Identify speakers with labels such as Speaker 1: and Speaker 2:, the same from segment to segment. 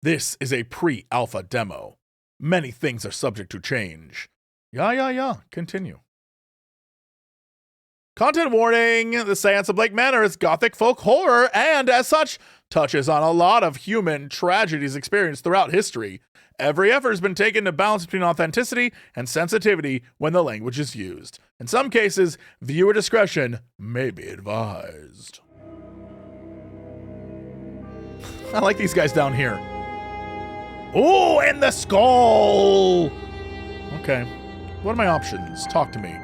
Speaker 1: This is a pre-alpha demo. Many things are subject to change. Yeah. Continue. Content warning, the Séance of Blake Manor is gothic folk horror and, as such, touches on a lot of human tragedies experienced throughout history. Every effort has been taken to balance between authenticity and sensitivity when the language is used. In some cases, viewer discretion may be advised. I like these guys down here. Oh, and the skull! Okay. What are my options? Talk to me.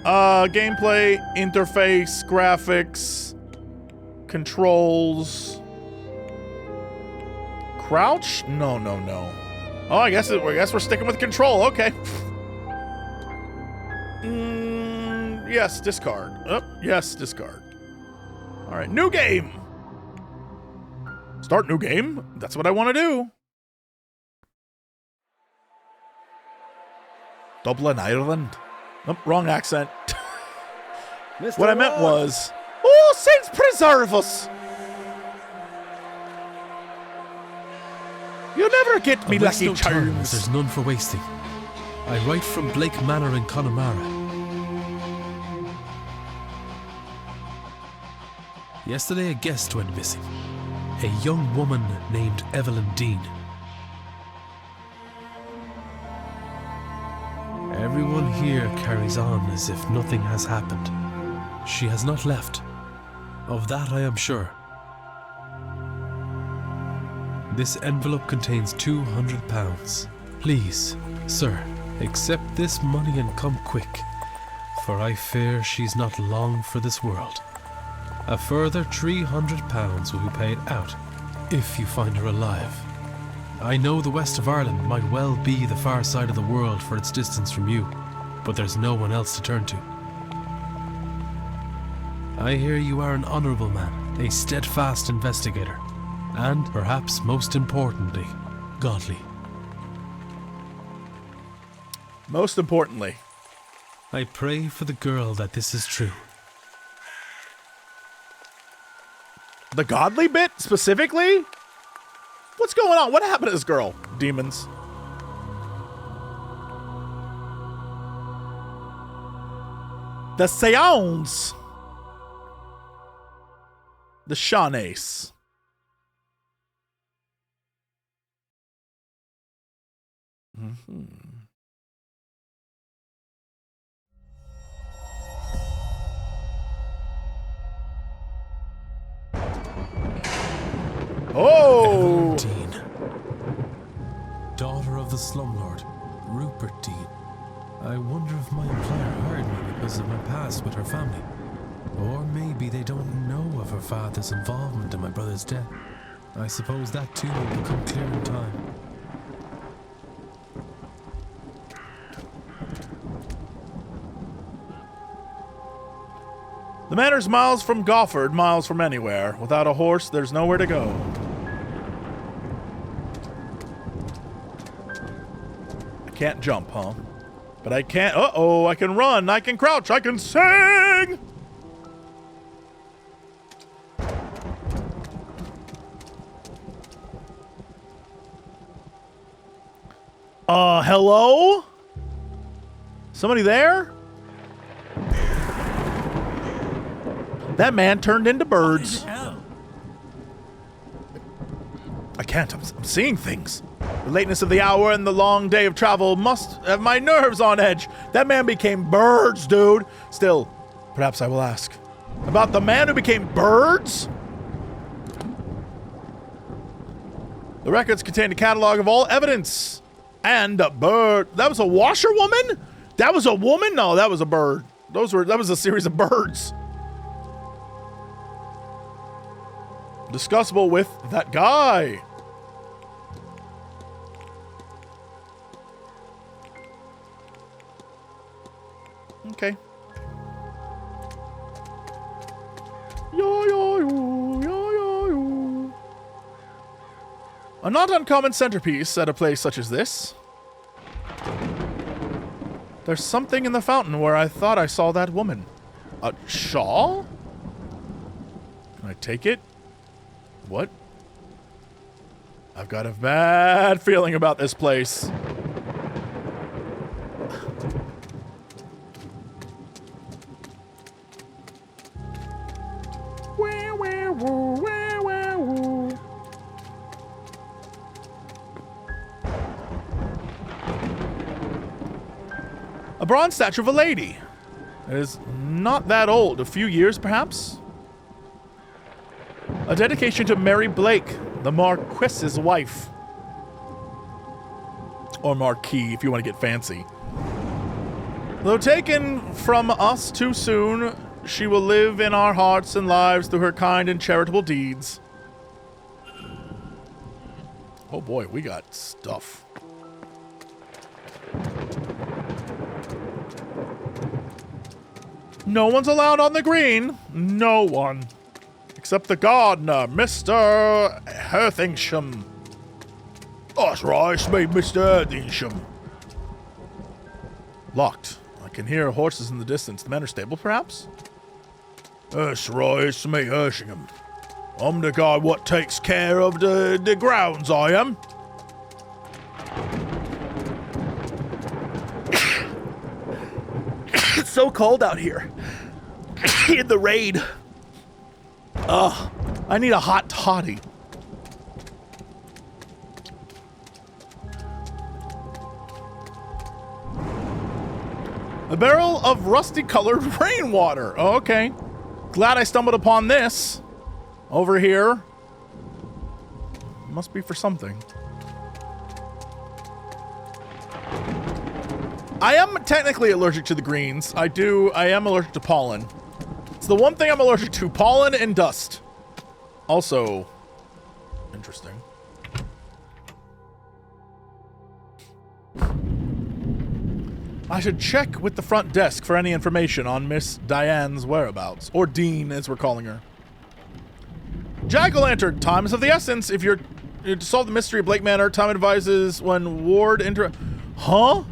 Speaker 1: Gameplay, interface, graphics, controls. Crouch? No. Oh, I guess we're sticking with control. Okay. Yes, discard. Oh, yes, discard. All right, new game. Start new game? That's what I want to do. Dublin, Ireland. Nope, wrong accent. What I meant was, oh, saints preserve us. You never get me lucky
Speaker 2: no
Speaker 1: charms.
Speaker 2: There's none for wasting. I write from Blake Manor in Connemara. Yesterday a guest went missing. A young woman named Evelyn Deane. Everyone here carries on as if nothing has happened. She has not left. Of that I am sure. This envelope contains £200. Please, sir, accept this money and come quick, for I fear she's not long for this world. A further £300 will be paid out if you find her alive. I know the west of Ireland might well be the far side of the world for its distance from you, but there's no one else to turn to. I hear you are an honourable man, a steadfast investigator, and, perhaps most importantly, godly.
Speaker 1: Most importantly,
Speaker 2: I pray for the girl that this is true.
Speaker 1: the godly bit specifically? What's going on? What happened to this girl? Demons. The Seance. The Shanace. Oh!
Speaker 2: Evelyn Deane, daughter of the slumlord, Rupert Deane. I wonder if my employer hired me because of my past with her family. Or maybe they don't know of her father's involvement in my brother's death. I suppose that too will become clear in time.
Speaker 1: The manor's miles from Gofford, miles from anywhere. Without a horse, there's nowhere to go. I can't jump, huh? But I can't... Uh-oh, I can run, I can crouch, I can sing! Hello? Somebody there? That man turned into birds. I can't. I'm seeing things. The lateness of the hour and the long day of travel must have my nerves on edge. That man became birds, dude. Still, perhaps I will ask. About the man who became birds? The records contain a catalog of all evidence. And a bird. That was a washerwoman? That was a woman? No, that was a bird. That was a series of birds. Discussable with that guy. Okay. A not uncommon centerpiece at a place such as this. There's something in the fountain where I thought I saw that woman. A shawl? Can I take it? What? I've got a bad feeling about this place. A bronze statue of a lady. It is not that old, a few years perhaps. A dedication to Mary Blake, the Marquess's wife. Or Marquis, if you want to get fancy. Though taken from us too soon, she will live in our hearts and lives through her kind and charitable deeds. Oh boy, we got stuff. No one's allowed on the green. No one. Except the gardener, Mr. Herthingsham. That's right, it's me, Mr. Herthingsham. Locked. I can hear horses in the distance. The manor stable, perhaps? That's right, it's me, Herthingsham. I'm the guy what takes care of the grounds, I am. It's so cold out here. In the rain. Ugh, I need a hot toddy. A barrel of rusty-colored rainwater. Oh, okay. Glad I stumbled upon this. Over here. Must be for something. I am technically allergic to the greens. I am allergic to pollen. It's the one thing I'm allergic to, pollen and dust. Also, interesting. I should check with the front desk for any information on Miss Diane's whereabouts. Or Deane, as we're calling her. Jack-o'-lantern, time is of the essence. If you're to solve the mystery of Blake Manor, time advises when Ward Huh?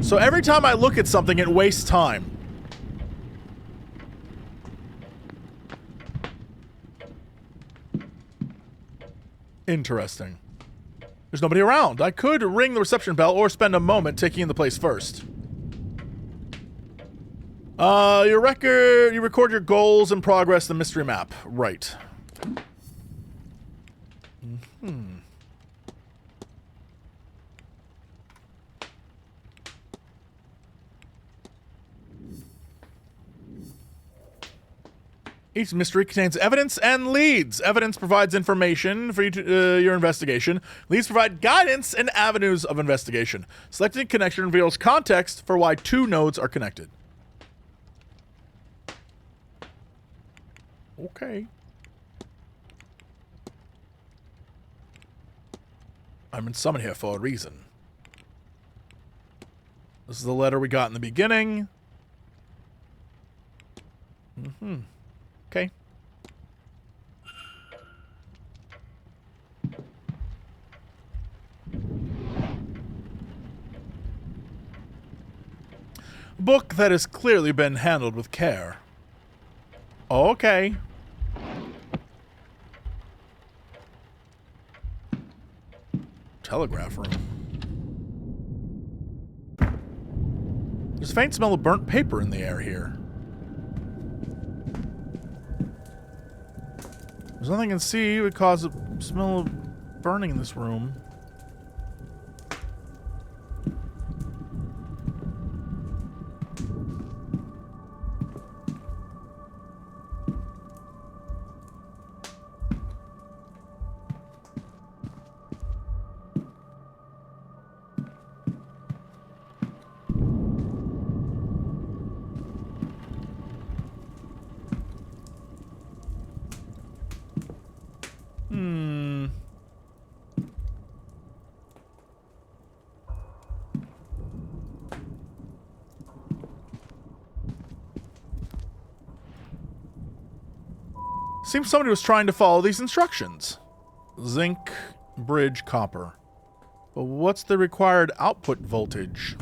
Speaker 1: So every time I look at something, it wastes time. Interesting. There's nobody around. I could ring the reception bell or spend a moment taking in the place first. You record your goals and progress in the mystery map. Right. Each mystery contains evidence and leads. Evidence provides information for you to, your investigation. Leads provide guidance and avenues of investigation. Selecting connection reveals context for why two nodes are connected. Okay. I'm in summon here for a reason. This is the letter we got in the beginning. Okay. Book that has clearly been handled with care. Okay. Telegraph room. There's a faint smell of burnt paper in the air here. There's nothing I can see would cause a smell of burning in this room. Seems somebody was trying to follow these instructions. Zinc, bridge, copper. But what's the required output voltage?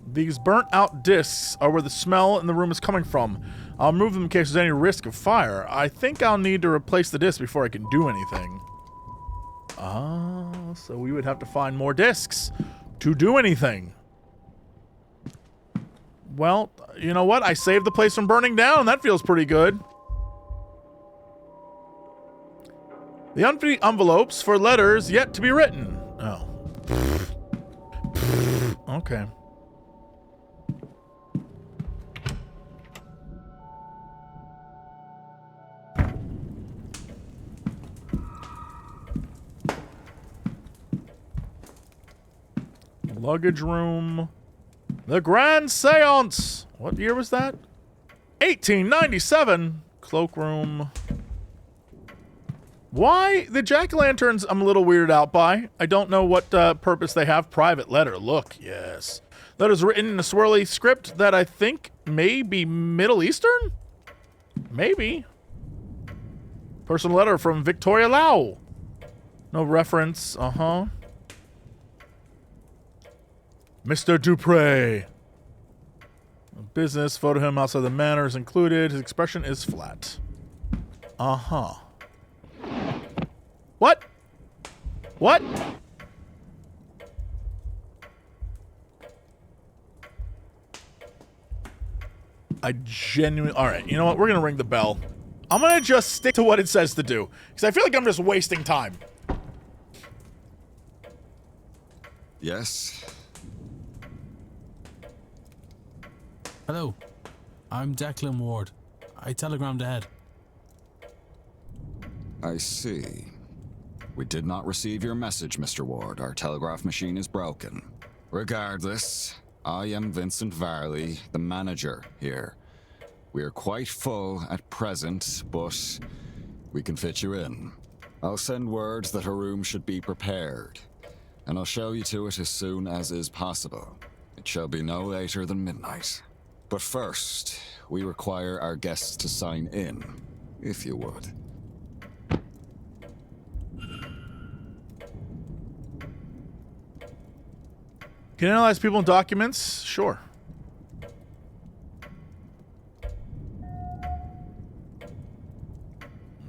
Speaker 1: These burnt out discs are where the smell in the room is coming from. I'll remove them in case there's any risk of fire. I think I'll need to replace the disc before I can do anything. Ah, so we would have to find more discs to do anything. Well, you know what? I saved the place from burning down. That feels pretty good. The empty envelopes for letters yet to be written. Oh. Okay. Luggage room. The Grand Séance. What year was that? 1897. Cloakroom. Why? The jack-o'-lanterns I'm a little weirded out by. I don't know what purpose they have. Private letter. Look, yes. Letters written in a swirly script that I think may be Middle Eastern? Maybe. Personal letter from Victoria Lau. No reference. Uh-huh. Mr. Dupre. Business. Photo of him outside the manor is included. His expression is flat. Uh-huh. What? What? I genuinely... Alright, you know what? We're gonna ring the bell. I'm gonna just stick to what it says to do. Because I feel like I'm just wasting time.
Speaker 3: Yes?
Speaker 4: Hello. I'm Declan Ward. I telegrammed ahead.
Speaker 3: I see. We did not receive your message, Mr. Ward. Our telegraph machine is broken. Regardless, I am Vincent Varley, the manager here. We are quite full at present, but we can fit you in. I'll send word that a room should be prepared, and I'll show you to it as soon as is possible. It shall be no later than midnight. But first, we require our guests to sign in, if you would.
Speaker 1: Can you analyze people and documents? Sure.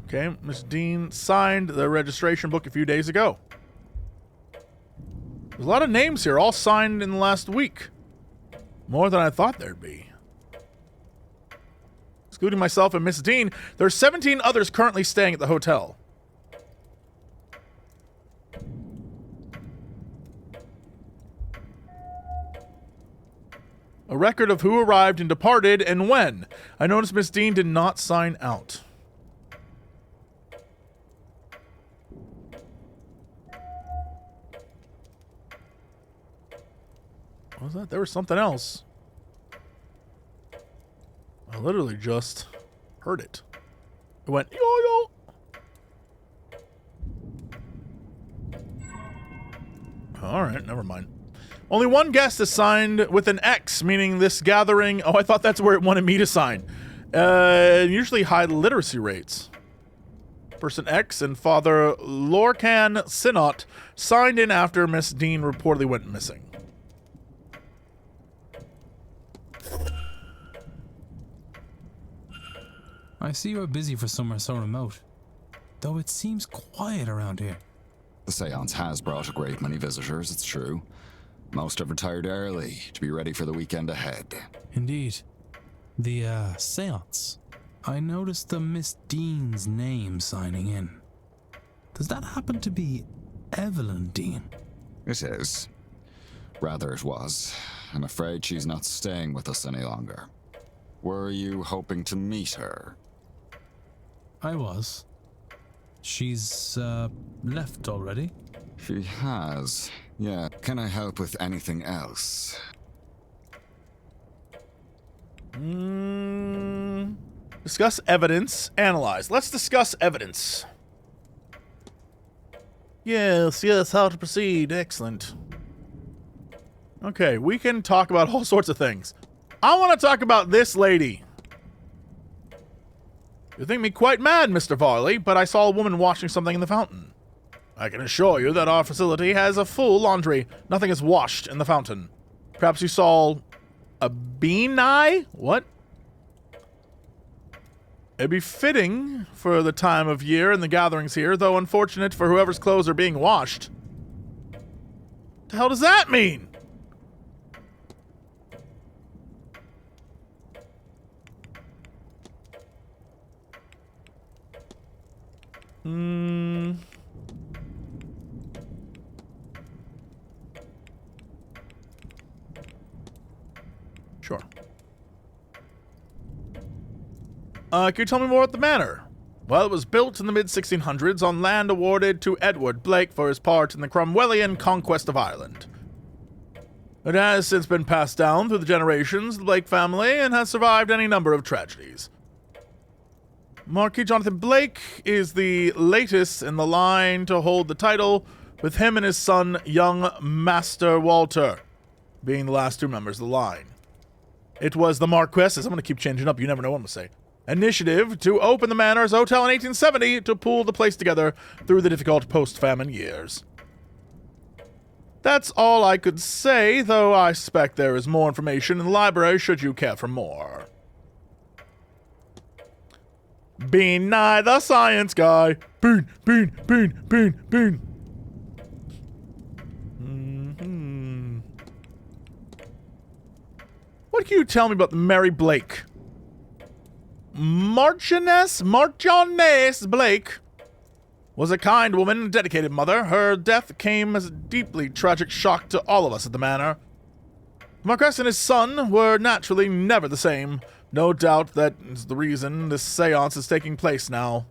Speaker 1: Okay, Miss Deane signed the registration book a few days ago. There's a lot of names here, all signed in the last week. More than I thought there'd be. Excluding myself and Miss Deane, there are 17 others currently staying at the hotel. A record of who arrived and departed and when. I noticed Miss Deane did not sign out. What was that? There was something else. I literally just heard it. It went yo-yo. Alright, never mind. Only one guest is signed with an X, meaning this gathering... Oh, I thought that's where it wanted me to sign. Usually high literacy rates. Person X and Father Lorcan Sinnott signed in after Miss Deane reportedly went missing.
Speaker 4: I see you're busy for somewhere so remote. Though it seems quiet around here.
Speaker 3: The seance has brought a great many visitors, it's true. Most have retired early to be ready for the weekend ahead.
Speaker 4: Indeed. The, seance. I noticed the Miss Deane's name signing in. Does that happen to be Evelyn Deane?
Speaker 3: It is. Rather, it was. I'm afraid she's not staying with us any longer. Were you hoping to meet her?
Speaker 4: I was. She's, left already?
Speaker 3: She has. Yeah. Can I help with anything else?
Speaker 1: Discuss evidence. Analyze. Let's discuss evidence. Yes, how to proceed. Excellent. Okay, we can talk about all sorts of things. I want to talk about this lady. You think me quite mad, Mr. Varley, but I saw a woman washing something in the fountain. I can assure you that our facility has a full laundry. Nothing is washed in the fountain. Perhaps you saw a bean eye? What? It'd be fitting for the time of year and the gatherings here, though unfortunate for whoever's clothes are being washed. What the hell does that mean? Sure. Can you tell me more about the manor? Well, it was built in the mid-1600s on land awarded to Edward Blake for his part in the Cromwellian conquest of Ireland. It has since been passed down through the generations of the Blake family and has survived any number of tragedies. Marquis Jonathan Blake is the latest in the line to hold the title, with him and his son, young Master Walter, being the last two members of the line. It was the Marquess's, I'm going to keep changing up, you never know what I'm going to say, initiative to open the Manor's Hotel in 1870 to pull the place together through the difficult post-famine years. That's all I could say, though I suspect there is more information in the library should you care for more. Bean Nye the Science Guy. Bean. What can you tell me about the Mary Blake? Marchioness Blake was a kind woman and dedicated mother. Her death came as a deeply tragic shock to all of us at the manor. The Marquess and his son were naturally never the same. No doubt that is the reason this seance is taking place now.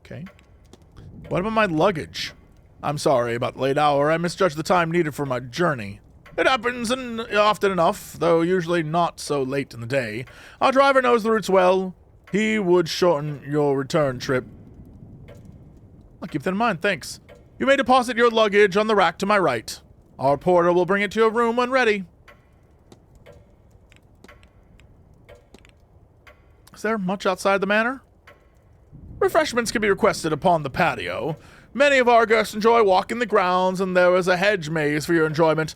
Speaker 1: Okay. What about my luggage? I'm sorry about the late hour. I misjudged the time needed for my journey. It happens often enough, though usually not so late in the day. Our driver knows the routes well. He would shorten your return trip. I'll keep that in mind, thanks. You may deposit your luggage on the rack to my right. Our porter will bring it to your room when ready. Is there much outside the manor? Refreshments can be requested upon the patio. Many of our guests enjoy walking the grounds, and there is a hedge maze for your enjoyment.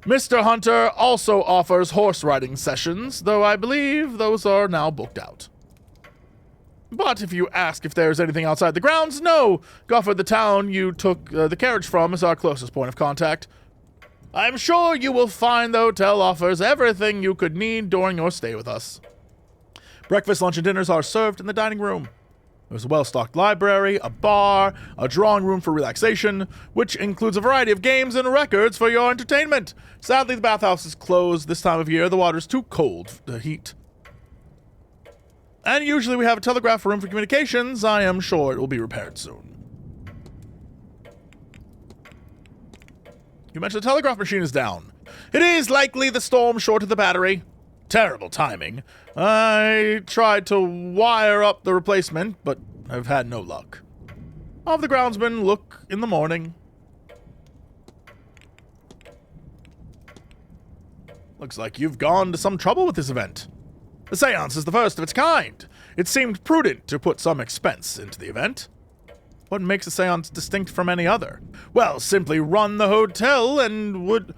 Speaker 1: Mr. Hunter also offers horse riding sessions, though I believe those are now booked out. But if you ask if there's anything outside the grounds, no. Gofford, the town you took the carriage from, is our closest point of contact. I'm sure you will find the hotel offers everything you could need during your stay with us. Breakfast, lunch, and dinners are served in the dining room. There's a well-stocked library, a bar, a drawing room for relaxation, which includes a variety of games and records for your entertainment. Sadly, the bathhouse is closed this time of year. The water's too cold to heat. And usually we have a telegraph room for communications. I am sure it will be repaired soon. You mentioned the telegraph machine is down. It is likely the storm shorted the battery. Terrible timing. I tried to wire up the replacement, but I've had no luck. I'll have the groundsman look in the morning. Looks like you've gone to some trouble with this event. The seance is the first of its kind. It seemed prudent to put some expense into the event. What makes a seance distinct from any other? Well, I simply run the hotel and would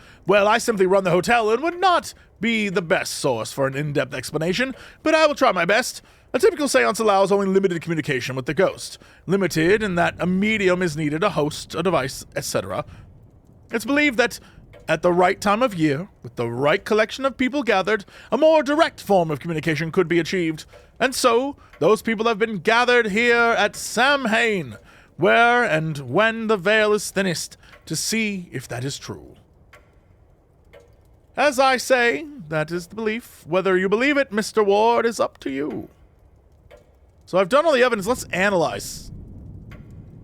Speaker 1: not be the best source for an in-depth explanation, but I will try my best. A typical seance allows only limited communication with the ghost. Limited in that a medium is needed, a host, a device, etc. It's believed that at the right time of year, with the right collection of people gathered, a more direct form of communication could be achieved. And so, those people have been gathered here at Samhain, where and when the veil is thinnest, to see if that is true. As I say, that is the belief. Whether you believe it, Mr. Ward, is up to you. So I've done all the evidence. Let's analyze.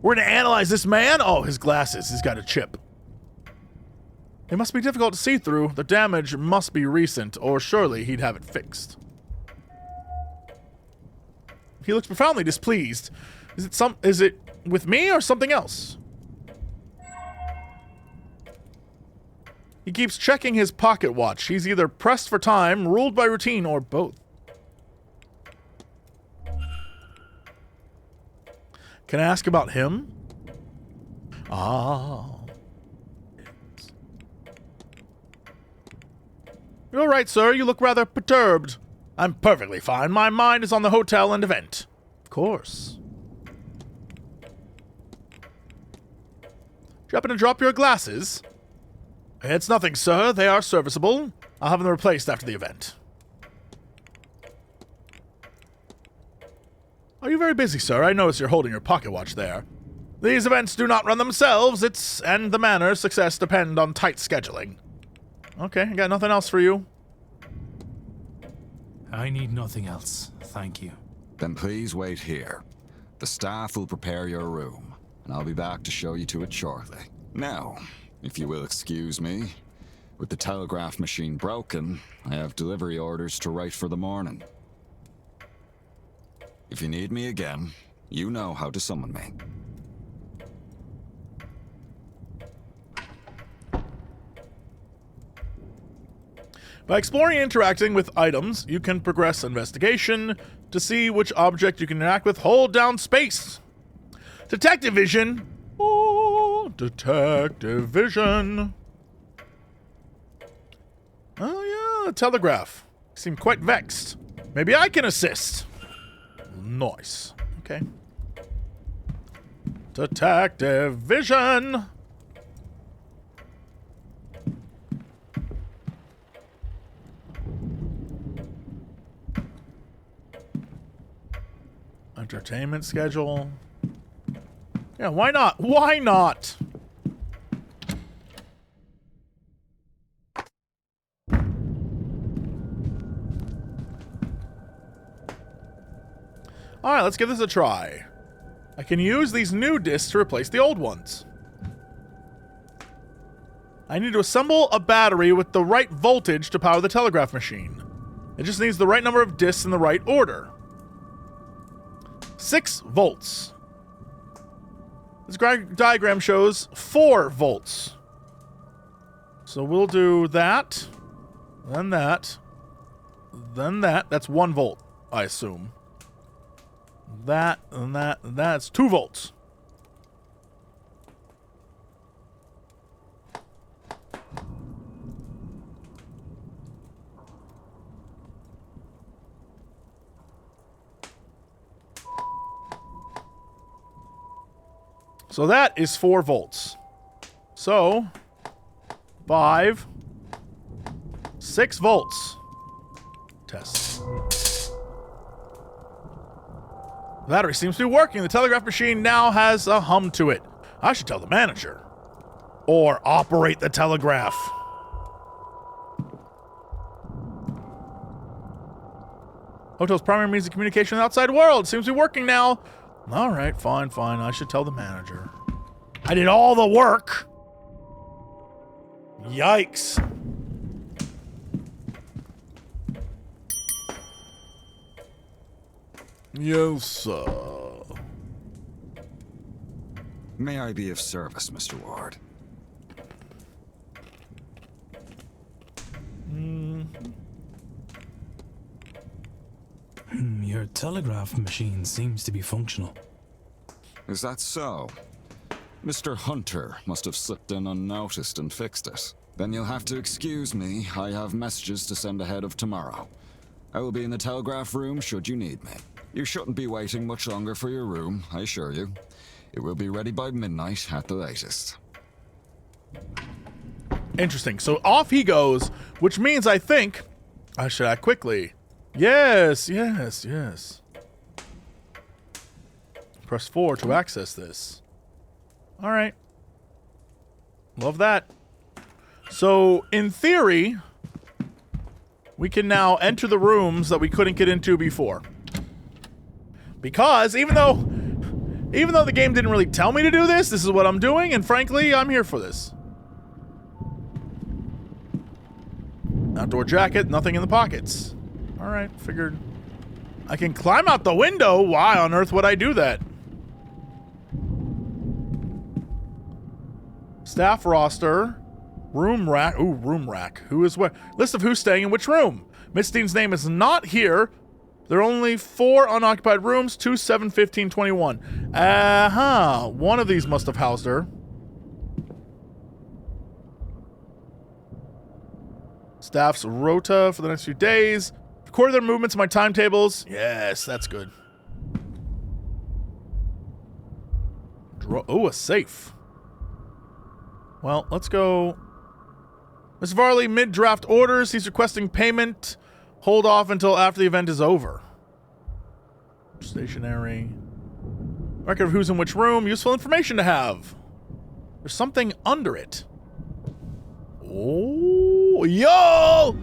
Speaker 1: We're going to analyze this man. Oh, his glasses. He's got a chip. They must be difficult to see through. The damage must be recent, or surely he'd have it fixed. He looks profoundly displeased. Is it with me or something else? He keeps checking his pocket watch. He's either pressed for time, ruled by routine, or both. Can I ask about him? Ah. You're all right, sir. You look rather perturbed. I'm perfectly fine. My mind is on the hotel and event. Of course. Do you happen to drop your glasses? It's nothing, sir. They are serviceable. I'll have them replaced after the event. Are you very busy, sir? I notice you're holding your pocket watch there. These events do not run themselves. And the Manor's success depend on tight scheduling. Okay, I got nothing else for you.
Speaker 4: I need nothing else, thank you.
Speaker 3: Then please wait here. The staff will prepare your room, and I'll be back to show you to it shortly. Now, if you will excuse me, with the telegraph machine broken, I have delivery orders to write for the morning. If you need me again, you know how to summon me.
Speaker 1: By exploring and interacting with items, you can progress investigation. To see which object you can interact with, hold down space. Detective vision. Oh, detective vision. Oh, yeah, telegraph. You seem quite vexed. Maybe I can assist. Nice. Okay. Detective vision. Entertainment schedule. Yeah, why not? Why not? Alright, let's give this a try. I can use these new discs to replace the old ones. I need to assemble a battery with the right voltage to power the telegraph machine. It just needs the right number of discs in the right order. 6 volts. This diagram shows 4 volts. So we'll do that, then that, then that. That's 1 volt, I assume. That, and that, and that's 2 volts. So that is 4 volts. So, 5, 6 volts. Test. The battery seems to be working. The telegraph machine now has a hum to it. I should tell the manager. Or operate the telegraph. Hotel's primary means of communication with the outside world. Seems to be working now. All right, fine, fine. I should tell the manager. I did all the work. Yikes. Yes, sir.
Speaker 3: May I be of service, Mr. Ward?
Speaker 4: Your telegraph machine seems to be functional.
Speaker 3: Is that so? Mr. Hunter must have slipped in unnoticed and fixed it. Then you'll have to excuse me. I have messages to send ahead of tomorrow. I will be in the telegraph room should you need me. You shouldn't be waiting much longer for your room, I assure you. It will be ready by midnight at the latest.
Speaker 1: Interesting. So off he goes, which means I think I should act quickly. Yes, yes, yes. Press 4 to access this. All right. Love that. So, in theory, we can now enter the rooms that we couldn't get into before. Because even though the game didn't really tell me to do this, this is what I'm doing, and frankly, I'm here for this. Outdoor jacket, nothing in the pockets. All right, figured I can climb out the window. Why on earth would I do that? Staff roster. Room rack. Ooh, room rack. Who is where? List of who's staying in which room. Miss Deane's name is not here. There are only 4 unoccupied rooms. 2, 7, 15, 21. One of these must have housed her. Staff's rota for the next few days. Recorded their movements in my timetables. Yes, that's good. Oh, a safe. Well, let's go. Mr. Varley, mid-draft orders. He's requesting payment. Hold off until after the event is over. Stationary. Record of who's in which room. Useful information to have. There's something under it. Oh, yo!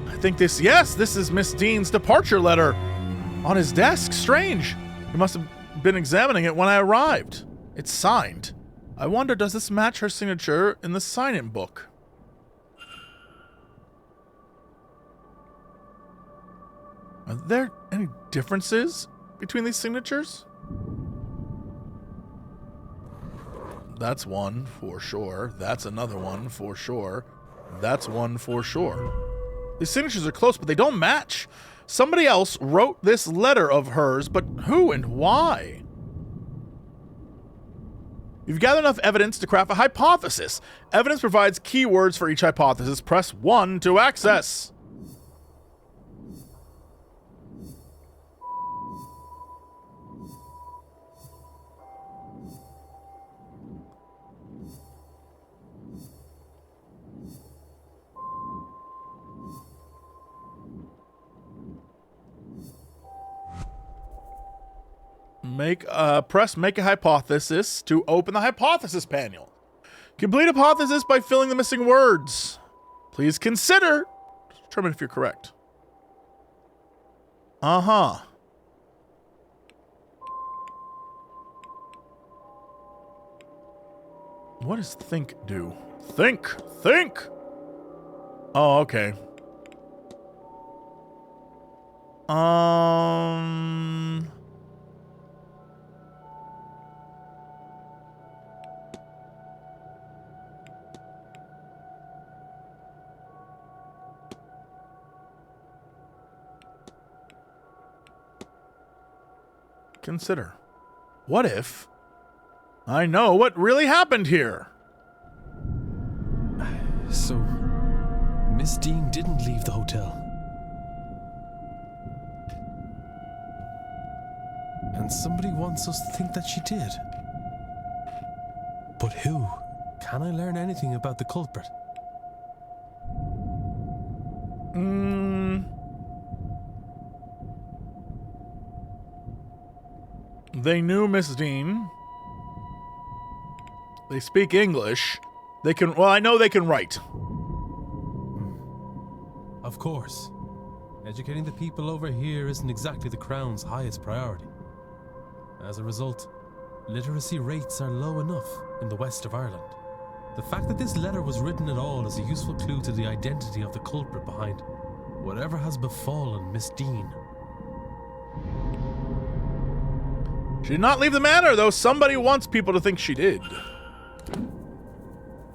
Speaker 1: I think this is Miss Deane's departure letter on his desk. Strange. He must have been examining it when I arrived. It's signed. I wonder, does this match her signature in the sign-in book? Are there any differences between these signatures? That's one for sure. That's another one for sure. That's one for sure. These signatures are close, but they don't match. Somebody else wrote this letter of hers, but who and why? You've gathered enough evidence to craft a hypothesis. Evidence provides keywords for each hypothesis. Press 1 to access. Press make a hypothesis to open the hypothesis panel. Complete hypothesis by filling the missing words. Please consider to determine if you're correct. Uh-huh. What does think do? Think! Oh, okay. Consider. What if I know what really happened here?
Speaker 2: So, Miss Deane didn't leave the hotel. And somebody wants us to think that she did. But who? Can I learn anything about the culprit?
Speaker 1: They knew Miss Deane. They speak English. They can, well, I know they can write.
Speaker 2: Of course. Educating the people over here isn't exactly the Crown's highest priority. As a result, literacy rates are low enough in the west of Ireland. The fact that this letter was written at all is a useful clue to the identity of the culprit behind whatever has befallen Miss Deane.
Speaker 1: She did not leave the manor, though somebody wants people to think she did.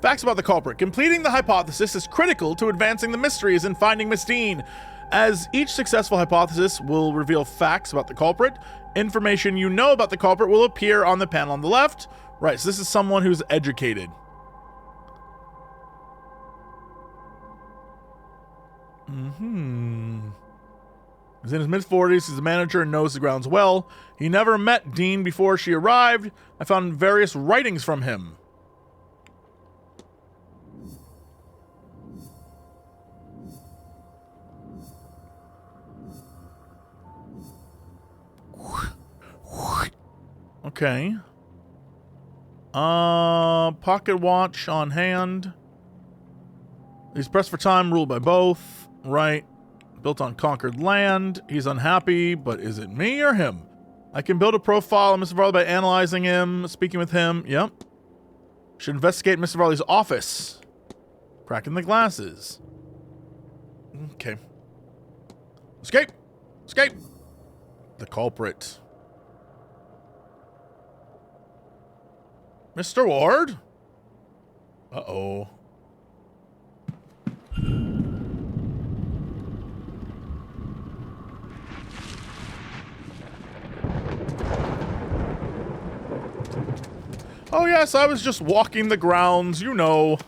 Speaker 1: Facts about the culprit. Completing the hypothesis is critical to advancing the mysteries and finding Miss Deane. As each successful hypothesis will reveal facts about the culprit, information you know about the culprit will appear on the panel on the left. Right, so this is someone who's educated. He's in his mid-40s, he's a manager and knows the grounds well. He never met Deane before she arrived. I found various writings from him. Okay. Pocket watch on hand. He's pressed for time, ruled by both. Right. Built on conquered land. He's unhappy, but is it me or him? I can build a profile of Mr. Varley by analyzing him, speaking with him. Yep. Should investigate Mr. Varley's office. Cracking the glasses. Okay. Escape! Escape! The culprit. Mr. Ward? Uh-oh. Oh yes, I was just walking the grounds, you know.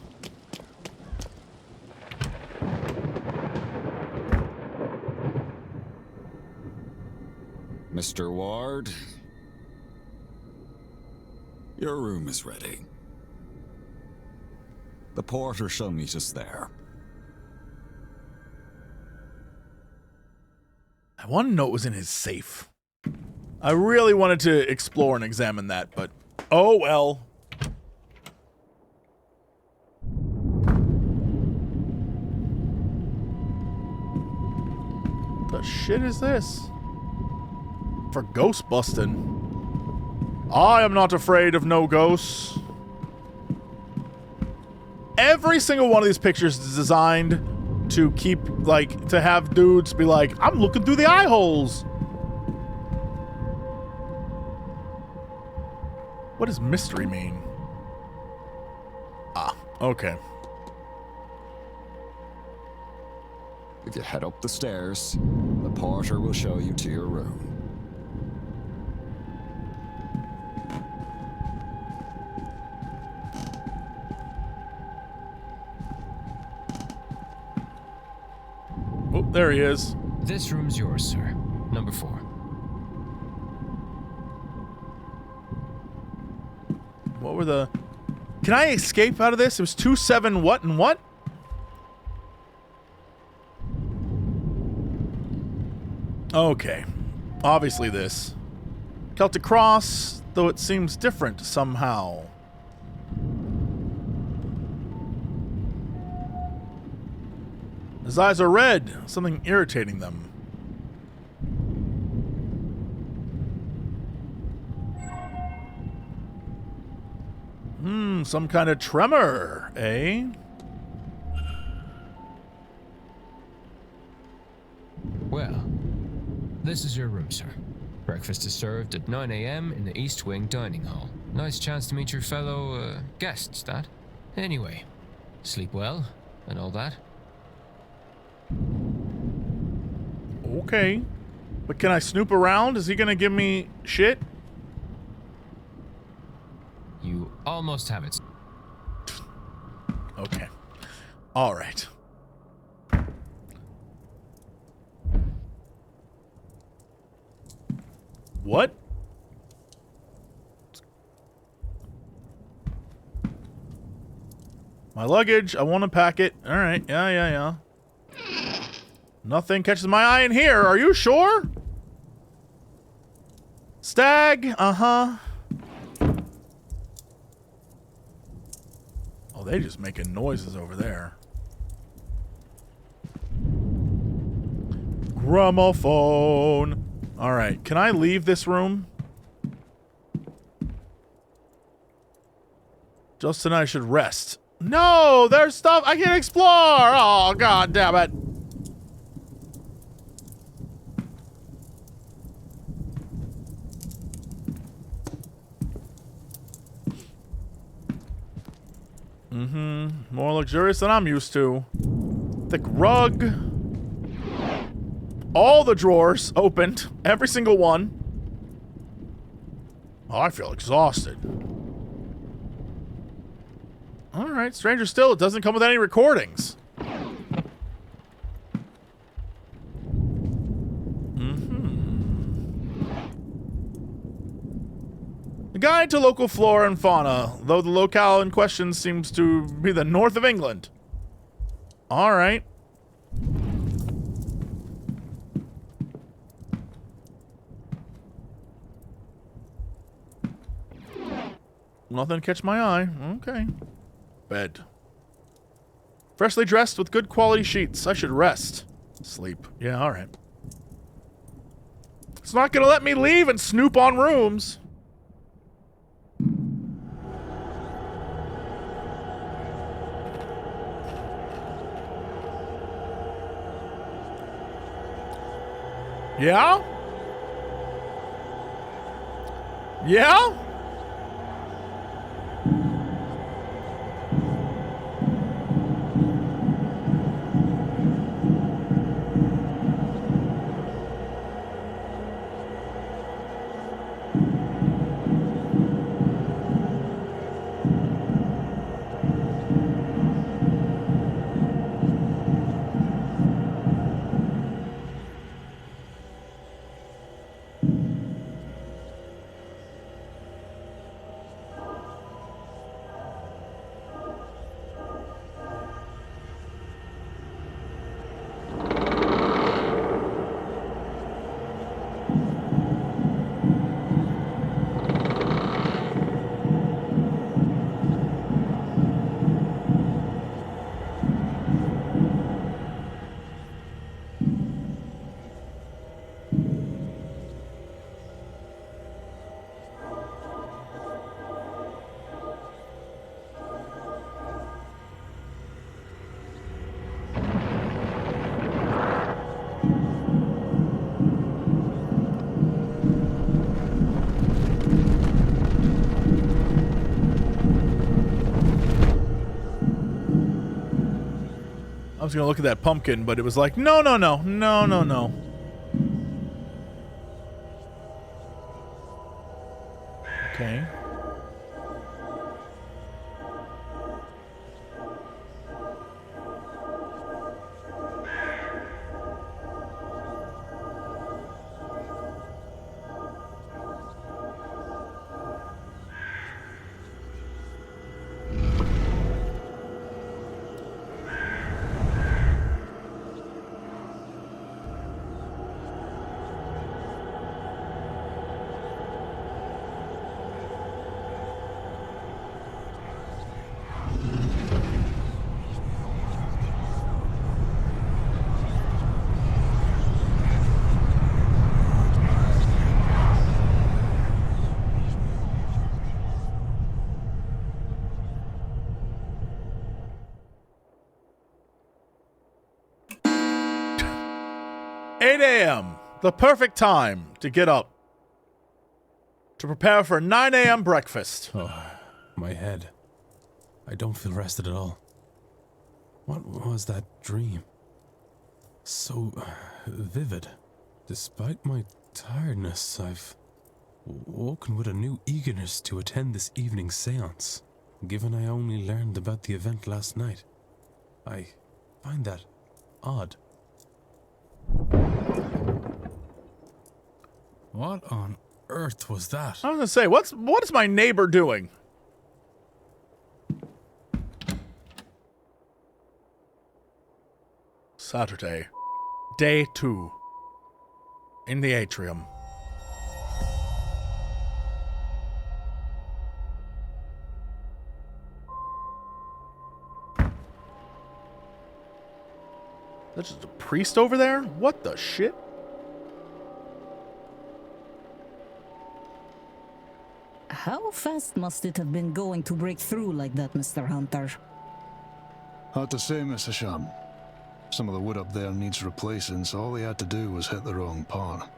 Speaker 3: Mr. Ward, your room is ready. The porter shall meet us there.
Speaker 1: I want to know what was in his safe. I really wanted to explore and examine that, but oh well. The shit is this? For ghost busting. I am not afraid of no ghosts. Every single one of these pictures is designed to keep, like, to have dudes be like, I'm looking through the eye holes. What does mystery mean? Ah, okay.
Speaker 3: If you head up the stairs, the porter will show you to your room.
Speaker 1: Oh, there he is.
Speaker 5: This room's yours, sir. Number 4.
Speaker 1: What were the... Can I escape out of this? It was 2-7 what and what? Okay. Obviously this. Celtic cross, though it seems different somehow. His eyes are red. Something irritating them. Some kind of tremor, eh?
Speaker 5: Well, this is your room, sir. Breakfast is served at 9 a.m. in the East Wing dining hall. Nice chance to meet your fellow, guests, that. Anyway, sleep well and all that.
Speaker 1: Okay. But can I snoop around? Is he gonna give me shit?
Speaker 5: You almost have it.
Speaker 1: Okay. Alright. What? My luggage. I want to pack it. Alright. Yeah. Nothing catches my eye in here. Are you sure? Stag. Uh-huh. Oh, they just making noises over there. Gramophone. Alright, can I leave this room? Justin and I should rest. No, there's stuff I can explore! Oh, god damn it. More luxurious than I'm used to. Thick rug. All the drawers opened. Every single one. Oh, I feel exhausted. Alright, stranger still, it doesn't come with any recordings. A guide to local flora and fauna, though the locale in question seems to be the north of England. Alright. Nothing catch my eye. Okay. Bed. Freshly dressed with good quality sheets. I should rest. Sleep. Yeah, alright. It's not gonna let me leave and snoop on rooms. Yeah? Yeah? was gonna look at that pumpkin, but it was like, no, no, no, no, no, no. Okay. The perfect time to get up to prepare for 9 a.m. breakfast.
Speaker 2: Oh, my head. I don't feel rested at all. What was that dream? So vivid. Despite my tiredness, I've woken with a new eagerness to attend this evening's seance, given I only learned about the event last night. I find that odd.
Speaker 4: What on earth was that?
Speaker 1: I was gonna say, what is my neighbor doing? Saturday, day 2, in the atrium. That's just a priest over there? What the shit?
Speaker 6: How fast must it have been going to break through like that, Mr. Hunter?
Speaker 7: Hard to say, Mr. Sham. Some of the wood up there needs replacing, so all he had to do was hit the wrong part.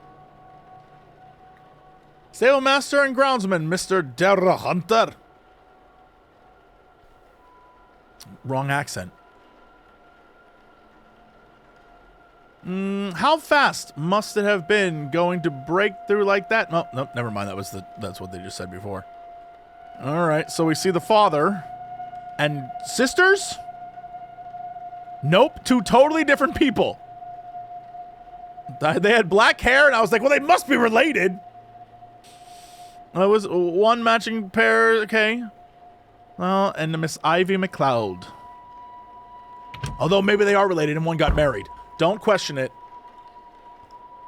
Speaker 1: Stable master and groundsman, Mr. Dara Hunter. Wrong accent. How fast must it have been going to break through like that? No, nope, never mind. That's what they just said before. All right, so we see the father and sisters. Nope, 2 totally different people. They had black hair, and I was like, well, they must be related. It was one matching pair, okay. Well, and Miss Ivy McLeod. Although maybe they are related and one got married. Don't question it.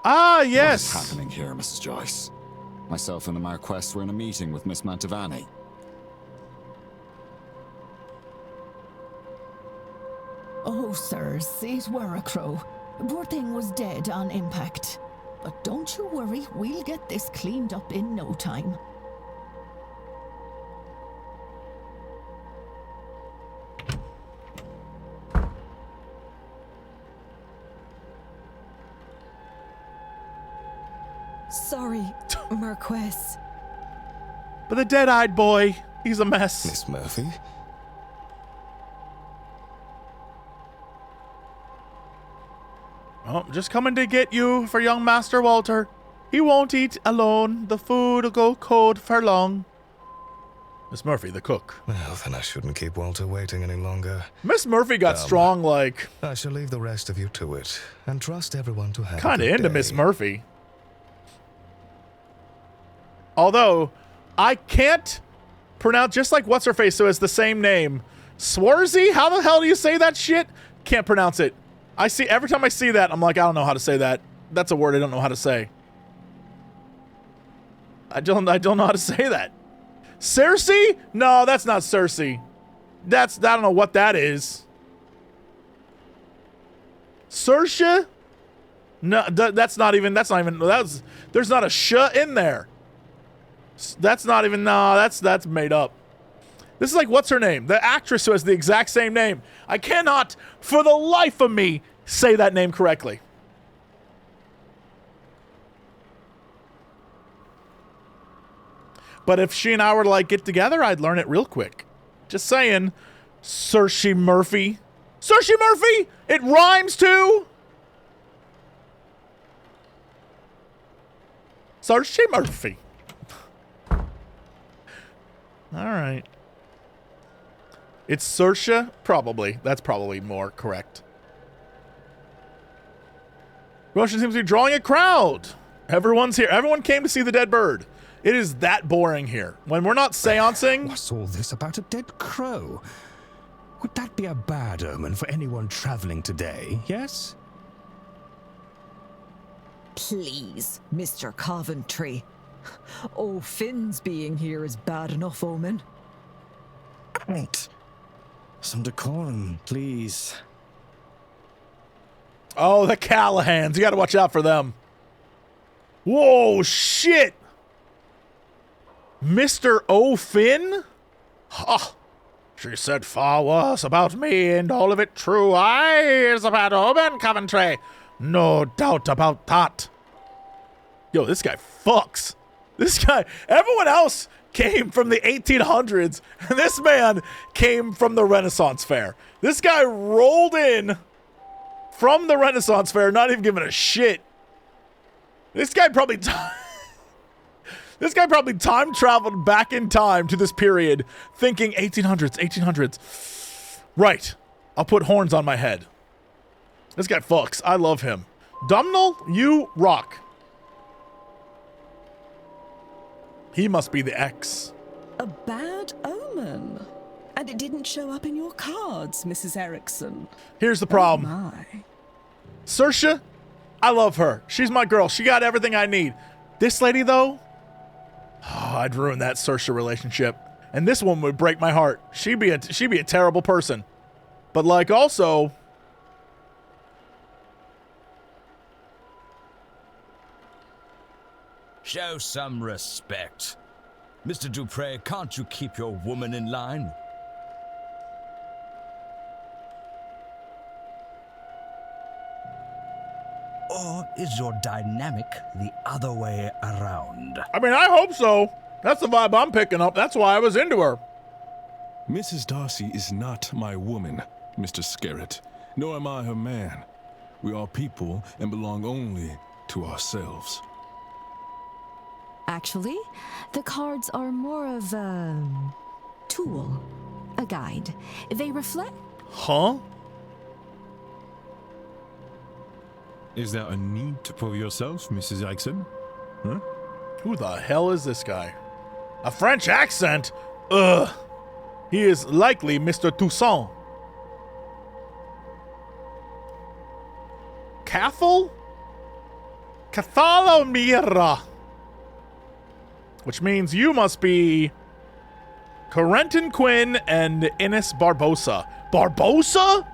Speaker 1: Ah, yes.
Speaker 3: What is happening here, Mrs. Joyce? Myself and the Marquess were in a meeting with Miss Mantovani.
Speaker 8: Oh, sirs, it were a crow. Poor thing was dead on impact. But don't you worry, we'll get this cleaned up in no time. Sorry, Marquess.
Speaker 1: But the dead-eyed boy, he's a mess.
Speaker 9: Miss Murphy?
Speaker 1: Oh, just coming to get you for young Master Walter. He won't eat alone. The food'll go cold for long. Miss Murphy, the cook.
Speaker 9: Well, then I shouldn't keep Walter waiting any longer.
Speaker 1: Miss Murphy got strong, like...
Speaker 9: I shall leave the rest of you to it, and trust everyone to have
Speaker 1: Kinda
Speaker 9: a good
Speaker 1: into
Speaker 9: day.
Speaker 1: Miss Murphy. Although, I can't pronounce, just like What's-Her-Face, so it's the same name. Swarzy? How the hell do you say that shit? Can't pronounce it. Every time I see that, I'm like, I don't know how to say that. That's a word I don't know how to say. I don't know how to say that. Cersei? No, that's not Cersei. I don't know what that is. Saoirse? No, there's not a sh in there. That's not even, no, that's made up. This is like, what's her name? The actress who has the exact same name. I cannot, for the life of me, say that name correctly. But if she and I were to, like, get together, I'd learn it real quick. Just saying, Saoirse Murphy. Saoirse Murphy? It rhymes too? Saoirse Murphy. Alright. It's Saoirse? Probably. That's probably more correct. Russia seems to be drawing a crowd. Everyone's here. Everyone came to see the dead bird. It is that boring here. When we're not seancing...
Speaker 10: What's all this about a dead crow? Would that be a bad omen for anyone traveling today, yes?
Speaker 11: Please, Mr. Coventry. Oh, Finn's being here is bad enough omen.
Speaker 10: Right. Some decorum, please.
Speaker 1: Oh, the Callahans. You gotta watch out for them. Whoa, shit! Mr. O'Finn? Ha! She said far worse about me, and all of it true. Aye, it's a bad omen, Coventry. No doubt about that. Yo, this guy fucks. This guy, everyone else came from the 1800s, and this man came from the Renaissance Fair. This guy rolled in from the Renaissance Fair, not even giving a shit. This guy probably time traveled back in time to this period, thinking 1800s. Right. I'll put horns on my head. This guy fucks. I love him. Dumnall, you rock. He must be the X.
Speaker 12: A bad omen. And it didn't show up in your cards, Mrs. Erickson.
Speaker 1: Here's the problem.
Speaker 12: Oh my.
Speaker 1: Saoirse, I love her. She's my girl. She got everything I need. This lady, though, I'd ruin that Saoirse relationship. And this woman would break my heart. She'd be a terrible person. But, like, also...
Speaker 13: Show some respect. Mr. Dupre, can't you keep your woman in line? Or is your dynamic the other way around?
Speaker 1: I mean, I hope so. That's the vibe I'm picking up. That's why I was into her.
Speaker 14: Mrs. Darcy is not my woman, Mr. Scarrett, nor am I her man. We are people and belong only to ourselves.
Speaker 15: Actually, the cards are more of a tool, a guide. They reflect...
Speaker 1: Huh?
Speaker 16: Is there a need to prove yourself, Mrs. Erickson? Huh?
Speaker 1: Who the hell is this guy? A French accent? Ugh. He is likely Mr. Toussaint. Cathal? Cathalomira. Which means you must be Corentin Quinn and Innes Barbosa. Barbosa?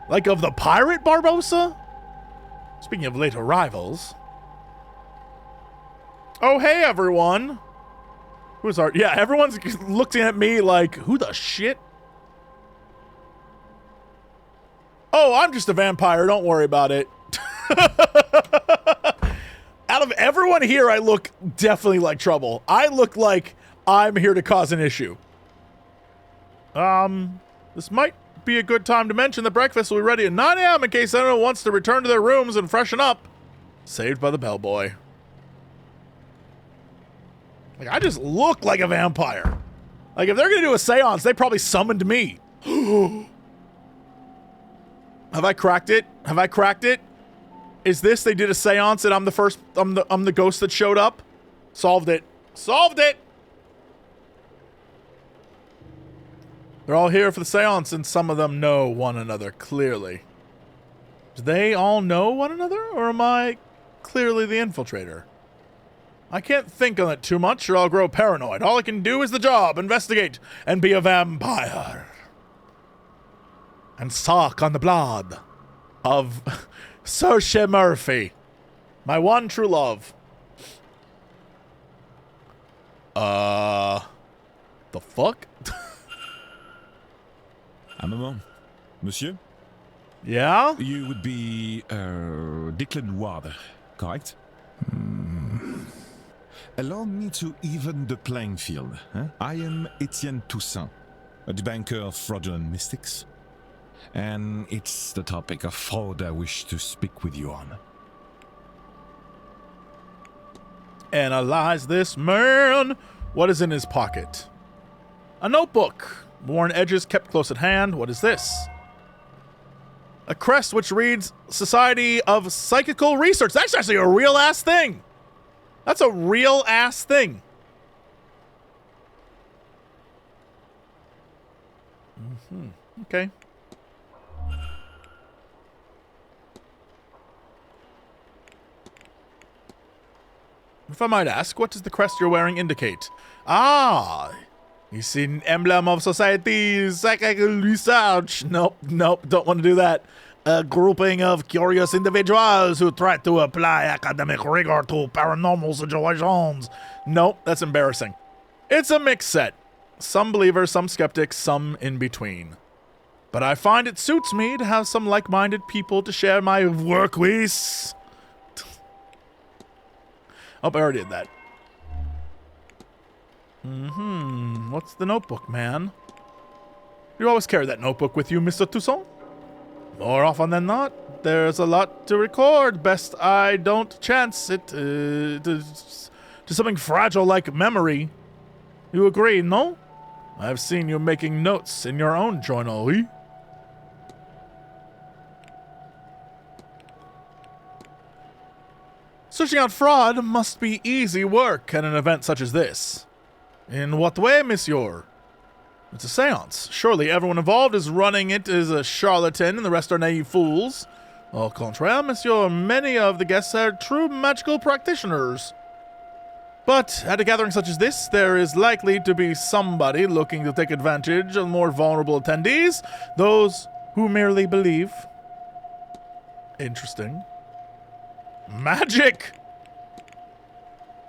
Speaker 1: Like of the pirate Barbosa? Speaking of late arrivals. Oh, hey, everyone. Who's our... Yeah, everyone's looking at me like, who the shit? Oh, I'm just a vampire. Don't worry about it. Out of everyone here, I look definitely like trouble. I look like I'm here to cause an issue. This might be a good time to mention that breakfast will be ready at 9 a.m. in case anyone wants to return to their rooms and freshen up. Saved by the bellboy. Like, I just look like a vampire. Like, if they're going to do a seance, they probably summoned me. Have I cracked it? Have I cracked it? Is this, they did a seance and I'm the ghost that showed up? Solved it. Solved it! They're all here for the seance and some of them know one another clearly. Do they all know one another or am I clearly the infiltrator? I can't think on it too much or I'll grow paranoid. All I can do is the job, investigate, and be a vampire. And suck on the blood of Saoirse Murphy, my one true love. The fuck?
Speaker 16: Un moment. Monsieur?
Speaker 1: Yeah?
Speaker 16: You would be, Declan Ward, correct? Allow me to even the playing field. I am Etienne Toussaint, a debunker of fraudulent mystics. and it's the topic of fraud I wish to speak with you on.
Speaker 1: Analyze this man. What is in his pocket? A notebook. Worn edges kept close at hand. What is this? A crest which reads Society of Psychical Research. That's actually a real-ass thing. That's a real-ass thing. Okay. If I might ask, what does the crest you're wearing indicate? Ah, you see an emblem of Society's Psychical Research. Nope, don't want to do that. A grouping of curious individuals who try to apply academic rigor to paranormal situations. Nope, that's embarrassing. It's a mixed set. Some believers, some skeptics, some in between. But I find it suits me to have some like-minded people to share my work with. Oh, I already did that. What's the notebook, man? You always carry that notebook with you, Mr. Toussaint? More often than not. There's a lot to record. Best I don't chance it to something fragile like memory. You agree, no? I've seen you making notes in your own journal, oui? Searching out fraud must be easy work at an event such as this. In what way, monsieur? It's a seance. Surely everyone involved is running it is a charlatan and the rest are naive fools. Au contraire, monsieur, many of the guests are true magical practitioners. But at a gathering such as this, there is likely to be somebody looking to take advantage of more vulnerable attendees, those who merely believe. Interesting. Magic!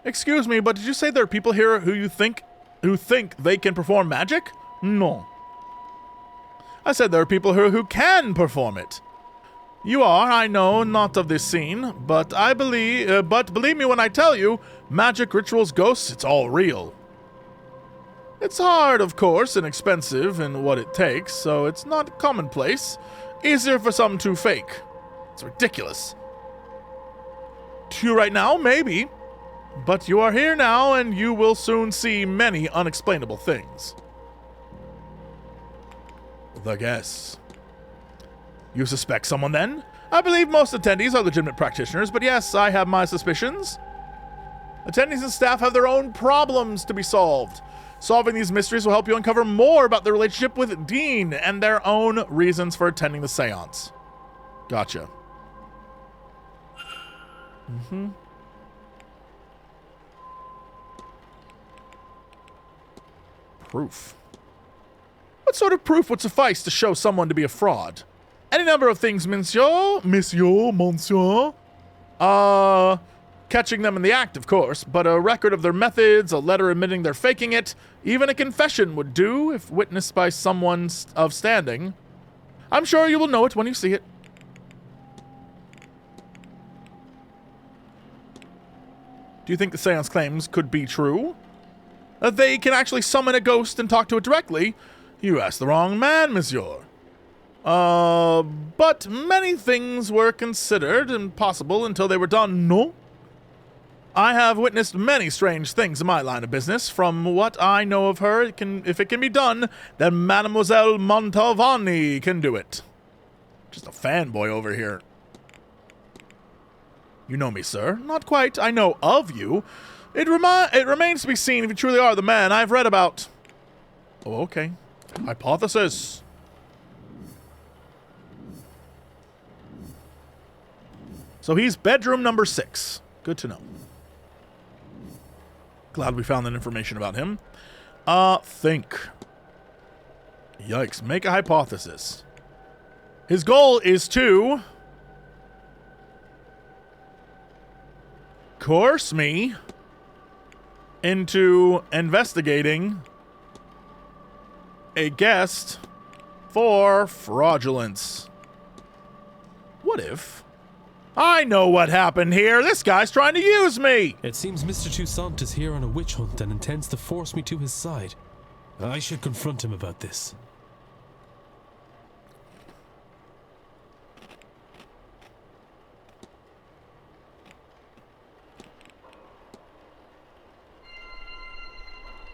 Speaker 1: Excuse me, but did you say there are people here who think they can perform magic? No. I said there are people here who can perform it. You are, I know, not of this scene, but believe me when I tell you, magic, rituals, ghosts, it's all real. It's hard, of course, and expensive in what it takes, so it's not commonplace. Easier for some to fake. It's ridiculous. To you right now, maybe. But you are here now, and you will soon see many unexplainable things. The guests. You suspect someone, then? I believe most attendees are legitimate practitioners, but yes, I have my suspicions. Attendees and staff have their own problems to be solved. Solving these mysteries will help you uncover more about the relationship with Deane and their own reasons for attending the seance. Gotcha. Proof. What sort of proof would suffice to show someone to be a fraud? Any number of things, monsieur. Catching them in the act, of course, but a record of their methods, a letter admitting they're faking it, even a confession would do if witnessed by someone of standing. I'm sure you will know it when you see it. Do you think the seance claims could be true? That they can actually summon a ghost and talk to it directly? You asked the wrong man, monsieur. But many things were considered impossible until they were done, no? I have witnessed many strange things in my line of business. From what I know of her, if it can be done, then Mademoiselle Montalvani can do it. Just a fanboy over here. You know me, sir. Not quite. I know of you. It remains to be seen if you truly are the man I've read about. Oh, okay. Hypothesis. So he's bedroom number 6. Good to know. Glad we found that information about him. Think. Yikes. Make a hypothesis. His goal is to coerce me into investigating a guest for fraudulence. What if? I know what happened here. This guy's trying to use me.
Speaker 2: It seems Mr. Toussaint is here on a witch hunt and intends to force me to his side. I should confront him about this.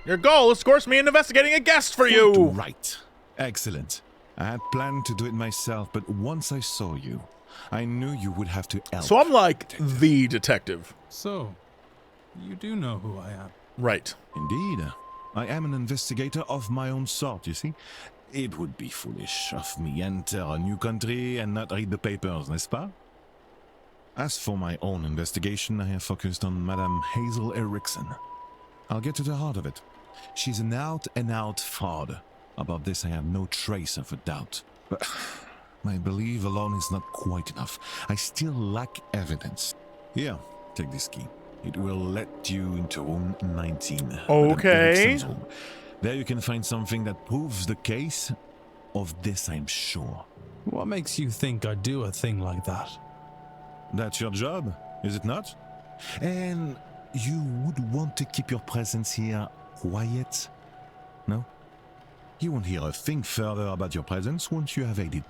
Speaker 1: Your goal is to coerce me into investigating a guest for you.
Speaker 16: Right. Excellent. I had planned to do it myself, but once I saw you, I knew you would have to help.
Speaker 1: So I'm like the detective.
Speaker 4: So, you do know who I am.
Speaker 1: Right.
Speaker 16: Indeed. I am an investigator of my own sort, you see. It would be foolish of me enter a new country and not read the papers, n'est-ce pas? As for my own investigation, I have focused on Madame Hazel Erickson. I'll get to the heart of it. She's an out-and-out fraud. About this I have no trace of a doubt. But my belief alone is not quite enough. I still lack evidence. Here, take this key. It will let you into room 19.
Speaker 1: Okay.
Speaker 16: There you can find something that proves the case. Of this I'm sure.
Speaker 4: What makes you think I'd do a thing like that?
Speaker 16: That's your job, is it not? And you would want to keep your presence here quiet? No? You won't hear a thing further about your presence once you have aided.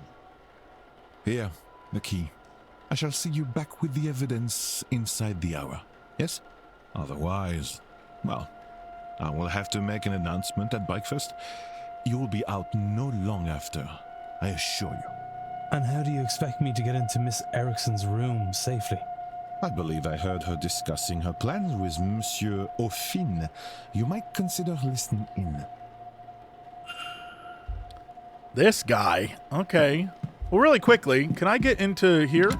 Speaker 16: Here, the key. I shall see you back with the evidence inside the hour. Yes? Otherwise, well, I will have to make an announcement at breakfast. You'll be out no long after, I assure you.
Speaker 4: And how do you expect me to get into Miss Erickson's room safely?
Speaker 16: I believe I heard her discussing her plans with Monsieur Aufin. You might consider listening in.
Speaker 1: This guy. Okay. Well, really quickly, can I get into here?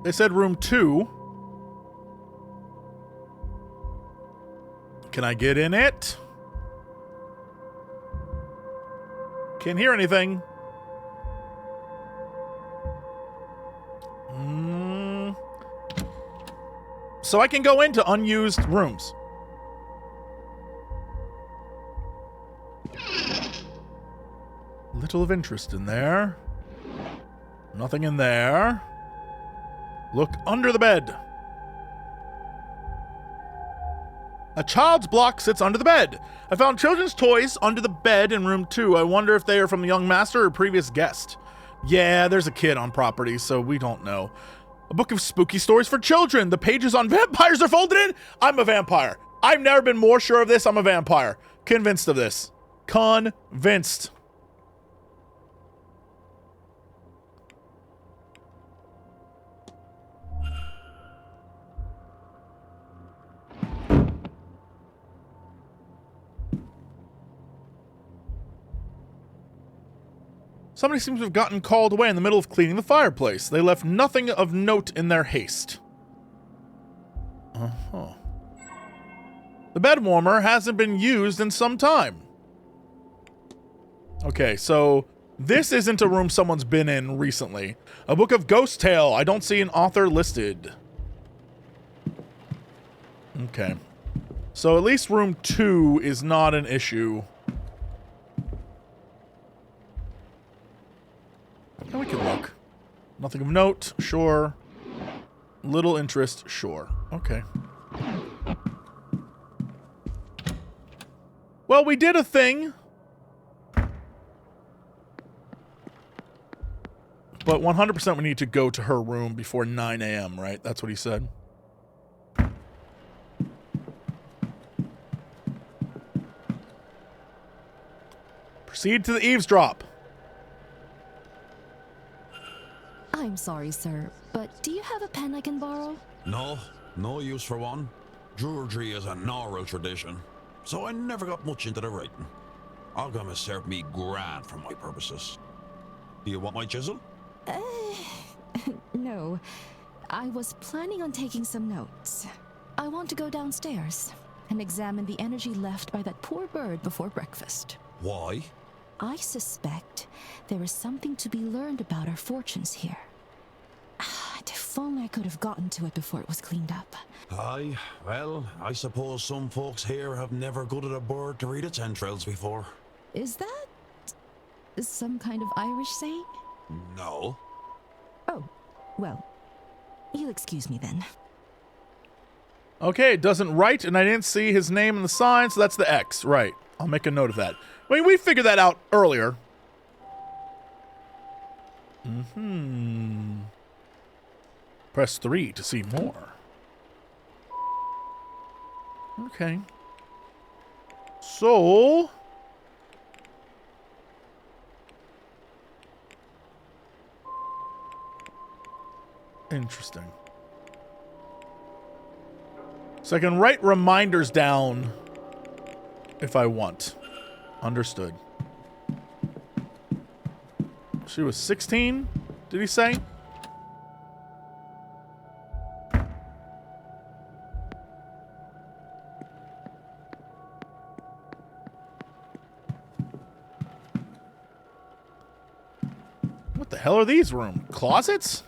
Speaker 1: They said room 2. Can I get in it? Can't hear anything. So I can go into unused rooms. Little of interest in there. Nothing in there. Look under the bed. A child's block sits under the bed. I found children's toys under the bed in room 2. I wonder if they are from the young master or previous guest. Yeah, there's a kid on property, so we don't know. A book of spooky stories for children. The pages on vampires are folded in. I'm a vampire. I've never been more sure of this. I'm a vampire. Convinced of this. Convinced. Somebody seems to have gotten called away in the middle of cleaning the fireplace. They left nothing of note in their haste. Uh-huh. The bed warmer hasn't been used in some time. Okay, so this isn't a room someone's been in recently. A book of ghost tale. I don't see an author listed. Okay. So at least room 2 is not an issue. And we can look. Nothing of note, sure. Little interest, sure. Okay. Well, we did a thing. But 100% we need to go to her room before 9 a.m., right? That's what he said. Proceed to the eavesdrop.
Speaker 15: I'm sorry, sir, but do you have a pen I can borrow?
Speaker 17: No, no use for one. Druidry is an oral tradition, so I never got much into the writing. Alchemists served me grand for my purposes. Do you want my chisel?
Speaker 15: No. I was planning on taking some notes. I want to go downstairs and examine the energy left by that poor bird before breakfast.
Speaker 17: Why?
Speaker 15: I suspect there is something to be learned about our fortunes here. If only I could have gotten to it before it was cleaned up.
Speaker 17: Aye, well, I suppose some folks here have never gutted a bird to read its entrails before.
Speaker 15: Is that some kind of Irish saying?
Speaker 17: No.
Speaker 15: Oh, well, you'll excuse me then.
Speaker 1: Okay, it doesn't write, and I didn't see his name in the sign, so that's the X. Right. I'll make a note of that. I mean, we figured that out earlier. Press 3 to see more. Okay. So... interesting. So I can write reminders down if I want. Understood. She was 16, did he say? What the hell are these rooms? Closets?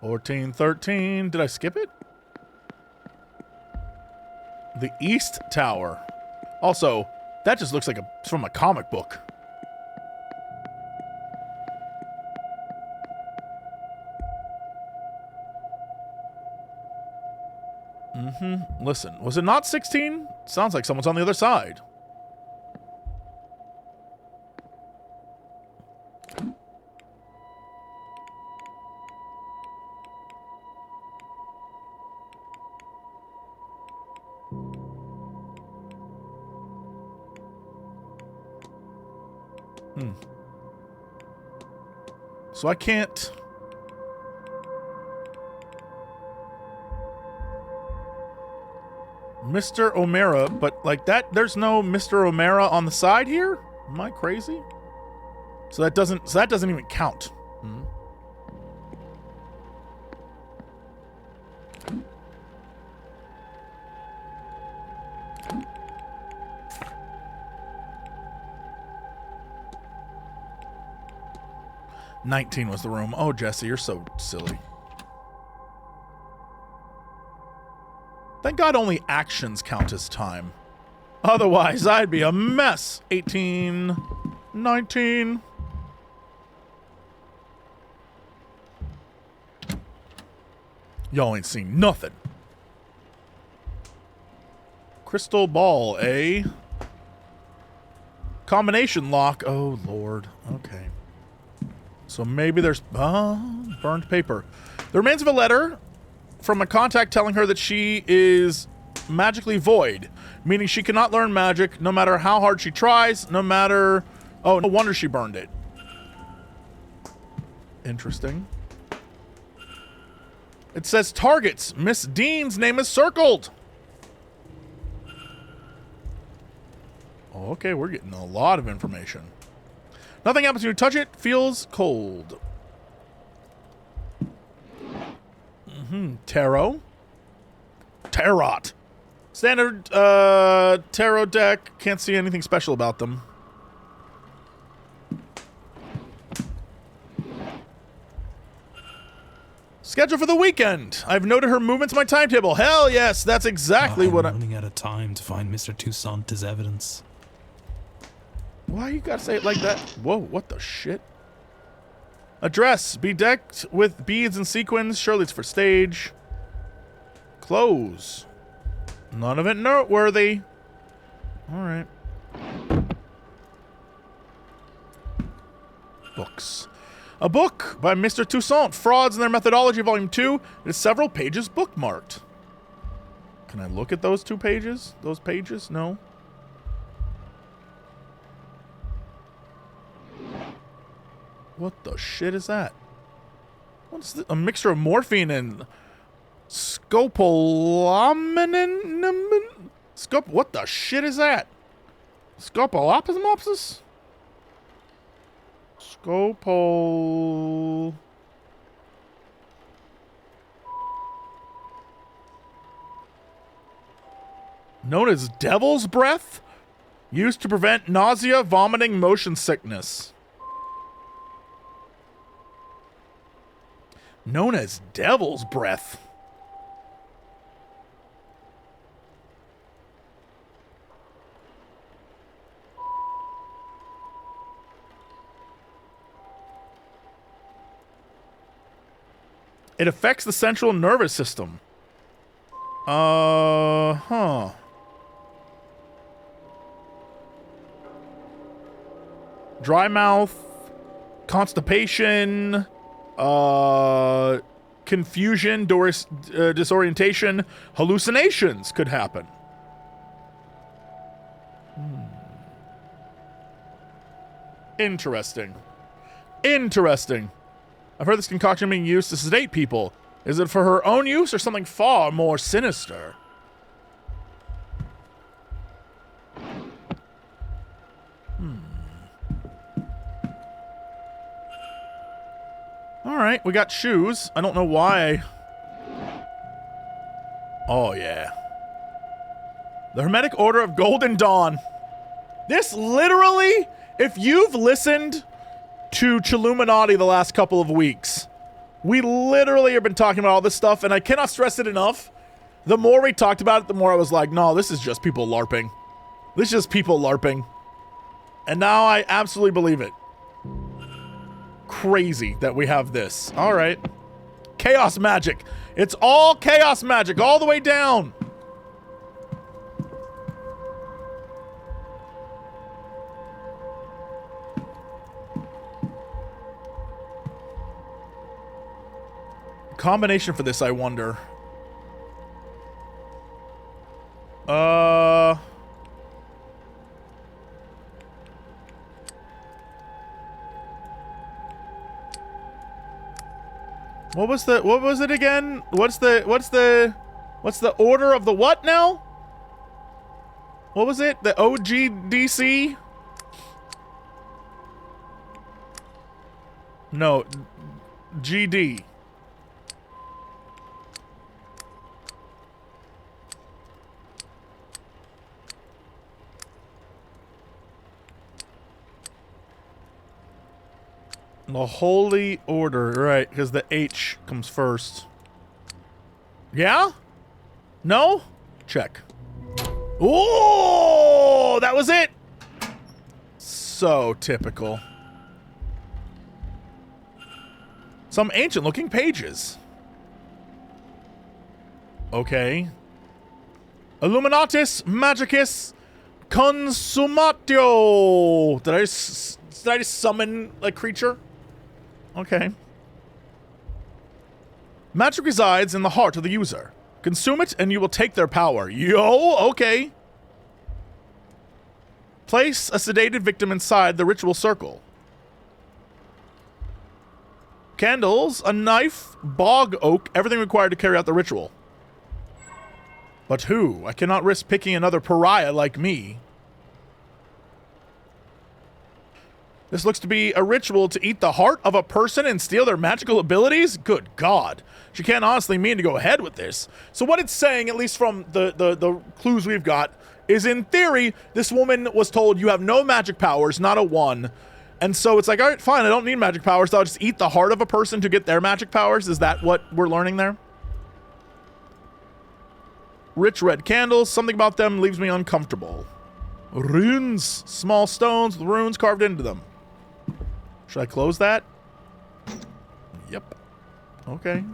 Speaker 1: 14, 13. Did I skip it? The East Tower. Also, that just looks like it's from a comic book. Listen, was it not 16? Sounds like someone's on the other side. So I can't... Mr. O'Mara, but like that, there's no Mr. O'Mara on the side here? Am I crazy? So that doesn't even count. $19 was the room. Oh, Jesse, you're so silly. Thank God only actions count as time. Otherwise, I'd be a mess. 18, 19. Y'all ain't seen nothing. Crystal ball, eh? Combination lock. Oh, Lord. Okay. So maybe there's burned paper. The remains of a letter from a contact telling her that she is magically void, meaning she cannot learn magic no matter how hard she tries, no matter... Oh, no wonder she burned it. Interesting. It says targets. Miss Deane's name is circled. Oh, okay, we're getting a lot of information. Nothing happens when you touch it. Feels cold. Tarot. Tarot. Standard tarot deck. Can't see anything special about them. Schedule for the weekend. I've noted her movements in my timetable. Hell yes, that's exactly what I'm
Speaker 4: running out of time to find Mr. Toussaint as evidence.
Speaker 1: Why you gotta say it like that? Whoa, what the shit? A dress. Be decked with beads and sequins. Surely it's for stage. Clothes. None of it noteworthy. Alright. Books. A book by Mr. Toussaint. Frauds and Their Methodology, Volume 2. It is several pages bookmarked. Can I look at those 2 pages? Those pages? No. What the shit is that? What's this? A mixture of morphine and scopolamine? What the shit is that? Scopolopimopsis? Scopol... Known as devil's breath? Used to prevent nausea, vomiting, motion sickness. Known as devil's breath. It affects the central nervous system. Dry mouth, constipation, Confusion, disorientation, hallucinations could happen. Interesting. Interesting. I've heard this concoction being used to sedate people. Is it for her own use or something far more sinister? All right, we got shoes. I don't know why. Oh, yeah. The Hermetic Order of Golden Dawn. This literally, if you've listened to Chilluminati the last couple of weeks, we literally have been talking about all this stuff, and I cannot stress it enough. The more we talked about it, the more I was like, no, this is just people LARPing. This is just people LARPing. And now I absolutely believe it. Crazy that we have this. All right. Chaos magic. It's all chaos magic all the way down. Combination for this, I wonder. What was it again? What's the order of the what now? What was it? The OGDC? No, GD. The Holy Order, right, because the H comes first. Yeah? No? Check. Oh, that was it! So typical. Some ancient-looking pages. Okay. Illuminatis Magicus Consumatio. Did I just summon a creature? Okay. Magic resides in the heart of the user. Consume it and you will take their power. Yo, okay. Place a sedated victim inside the ritual circle. Candles, a knife, bog oak, everything required to carry out the ritual. But who? I cannot risk picking another pariah like me. This looks to be a ritual to eat the heart of a person and steal their magical abilities? Good God. She can't honestly mean to go ahead with this. So what it's saying, at least from the clues we've got, is in theory, this woman was told you have no magic powers, not a one. And so it's like, all right, fine, I don't need magic powers, so I'll just eat the heart of a person to get their magic powers? Is that what we're learning there? Rich red candles, something about them leaves me uncomfortable. Runes, small stones with runes carved into them. Should I close that? Yep. Okay.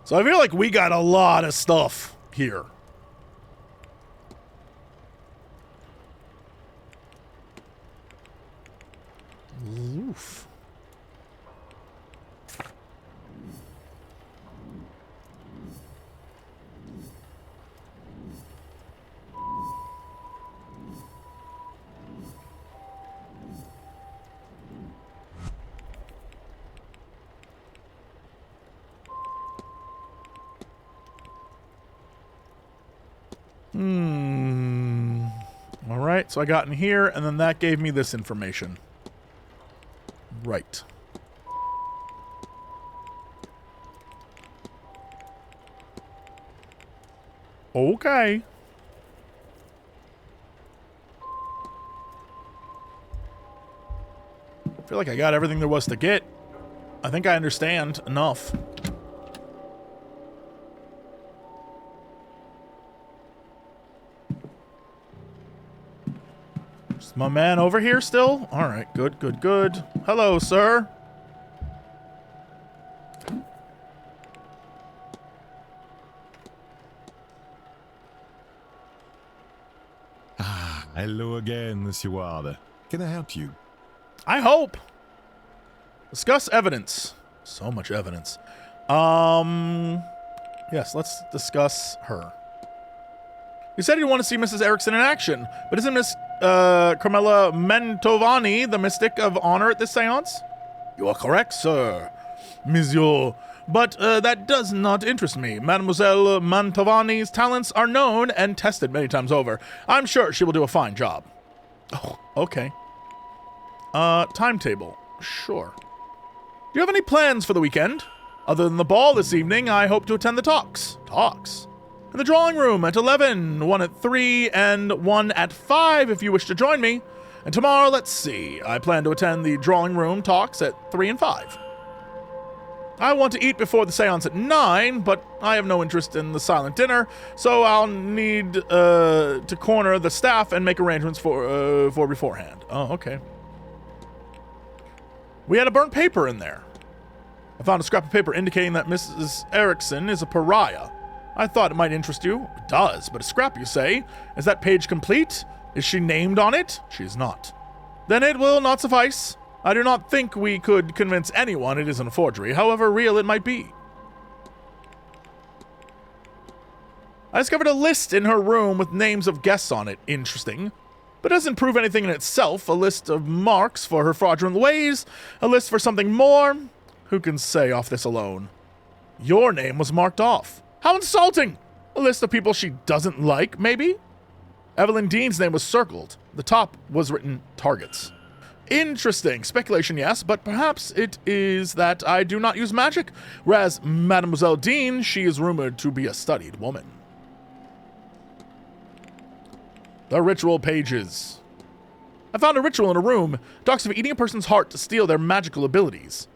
Speaker 1: So I feel like we got a lot of stuff here. Oof. All right, so I got in here, and then that gave me this information. Right. Okay. I feel like I got everything there was to get. I think I understand enough. Is my man over here still? All right, good, good, good. Hello, sir.
Speaker 16: Ah, hello again, Monsieur Ward. Can I help you?
Speaker 1: I hope. Discuss evidence. So much evidence. Yes, let's discuss her. You said you want to see Mrs. Erickson in action, but isn't Miss Carmela Mantovani the mystic of honor at this seance? You are correct, sir, Monsieur. But that does not interest me. Mademoiselle Mantovani's talents are known and tested many times over. I'm sure she will do a fine job. Oh, okay. Timetable. Sure. Do you have any plans for the weekend? Other than the ball this evening, I hope to attend the talks. Talks? In the drawing room at 11, one at 3, and one at 5 if you wish to join me. And tomorrow, let's see. I plan to attend the drawing room talks at 3 and 5. I want to eat before the seance at 9, but I have no interest in the silent dinner, so I'll need to corner the staff and make arrangements for beforehand. Oh, okay. We had a burnt paper in there. I found a scrap of paper indicating that Mrs. Erickson is a pariah. I thought it might interest you. It does, but a scrap, you say? Is that page complete? Is she named on it? She is not. Then it will not suffice. I do not think we could convince anyone it isn't a forgery, however real it might be. I discovered a list in her room with names of guests on it. Interesting. But it doesn't prove anything in itself. A list of marks for her fraudulent ways. A list for something more. Who can say off this alone? Your name was marked off. How insulting! A list of people she doesn't like, maybe? Evelyn Deane's name was circled. The top was written targets. Interesting. Speculation, yes, but perhaps it is that I do not use magic, whereas Mademoiselle Deane, she is rumored to be a studied woman. The ritual pages. I found a ritual in a room. Talks of eating a person's heart to steal their magical abilities.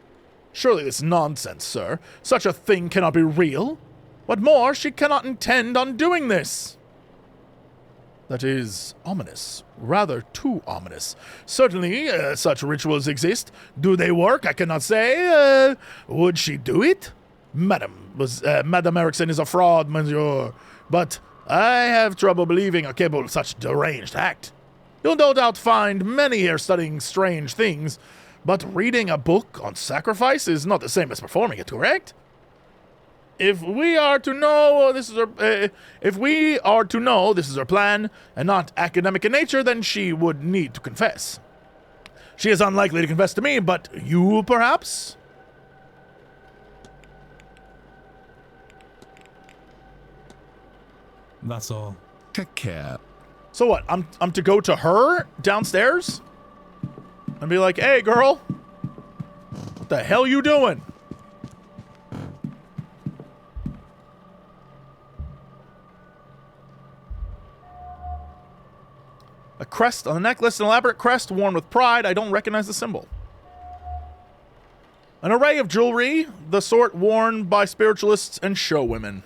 Speaker 1: Surely this nonsense, sir. Such a thing cannot be real. What more, she cannot intend on doing this. That is ominous. Rather too ominous. Certainly, such rituals exist. Do they work? I cannot say. Would she do it? Madame Erickson is a fraud, monsieur. But I have trouble believing her capable of such deranged act. You'll no doubt find many here studying strange things, but reading a book on sacrifice is not the same as performing it, correct? If we are to know this is her plan and not academic in nature, then she would need to confess. She is unlikely to confess to me, but you perhaps?
Speaker 4: That's all.
Speaker 3: Take care.
Speaker 1: So what? I'm to go to her downstairs and be like, "Hey, girl, what the hell you doing?" A crest on the necklace, an elaborate crest worn with pride. I don't recognize the symbol. An array of jewelry, the sort worn by spiritualists and show women.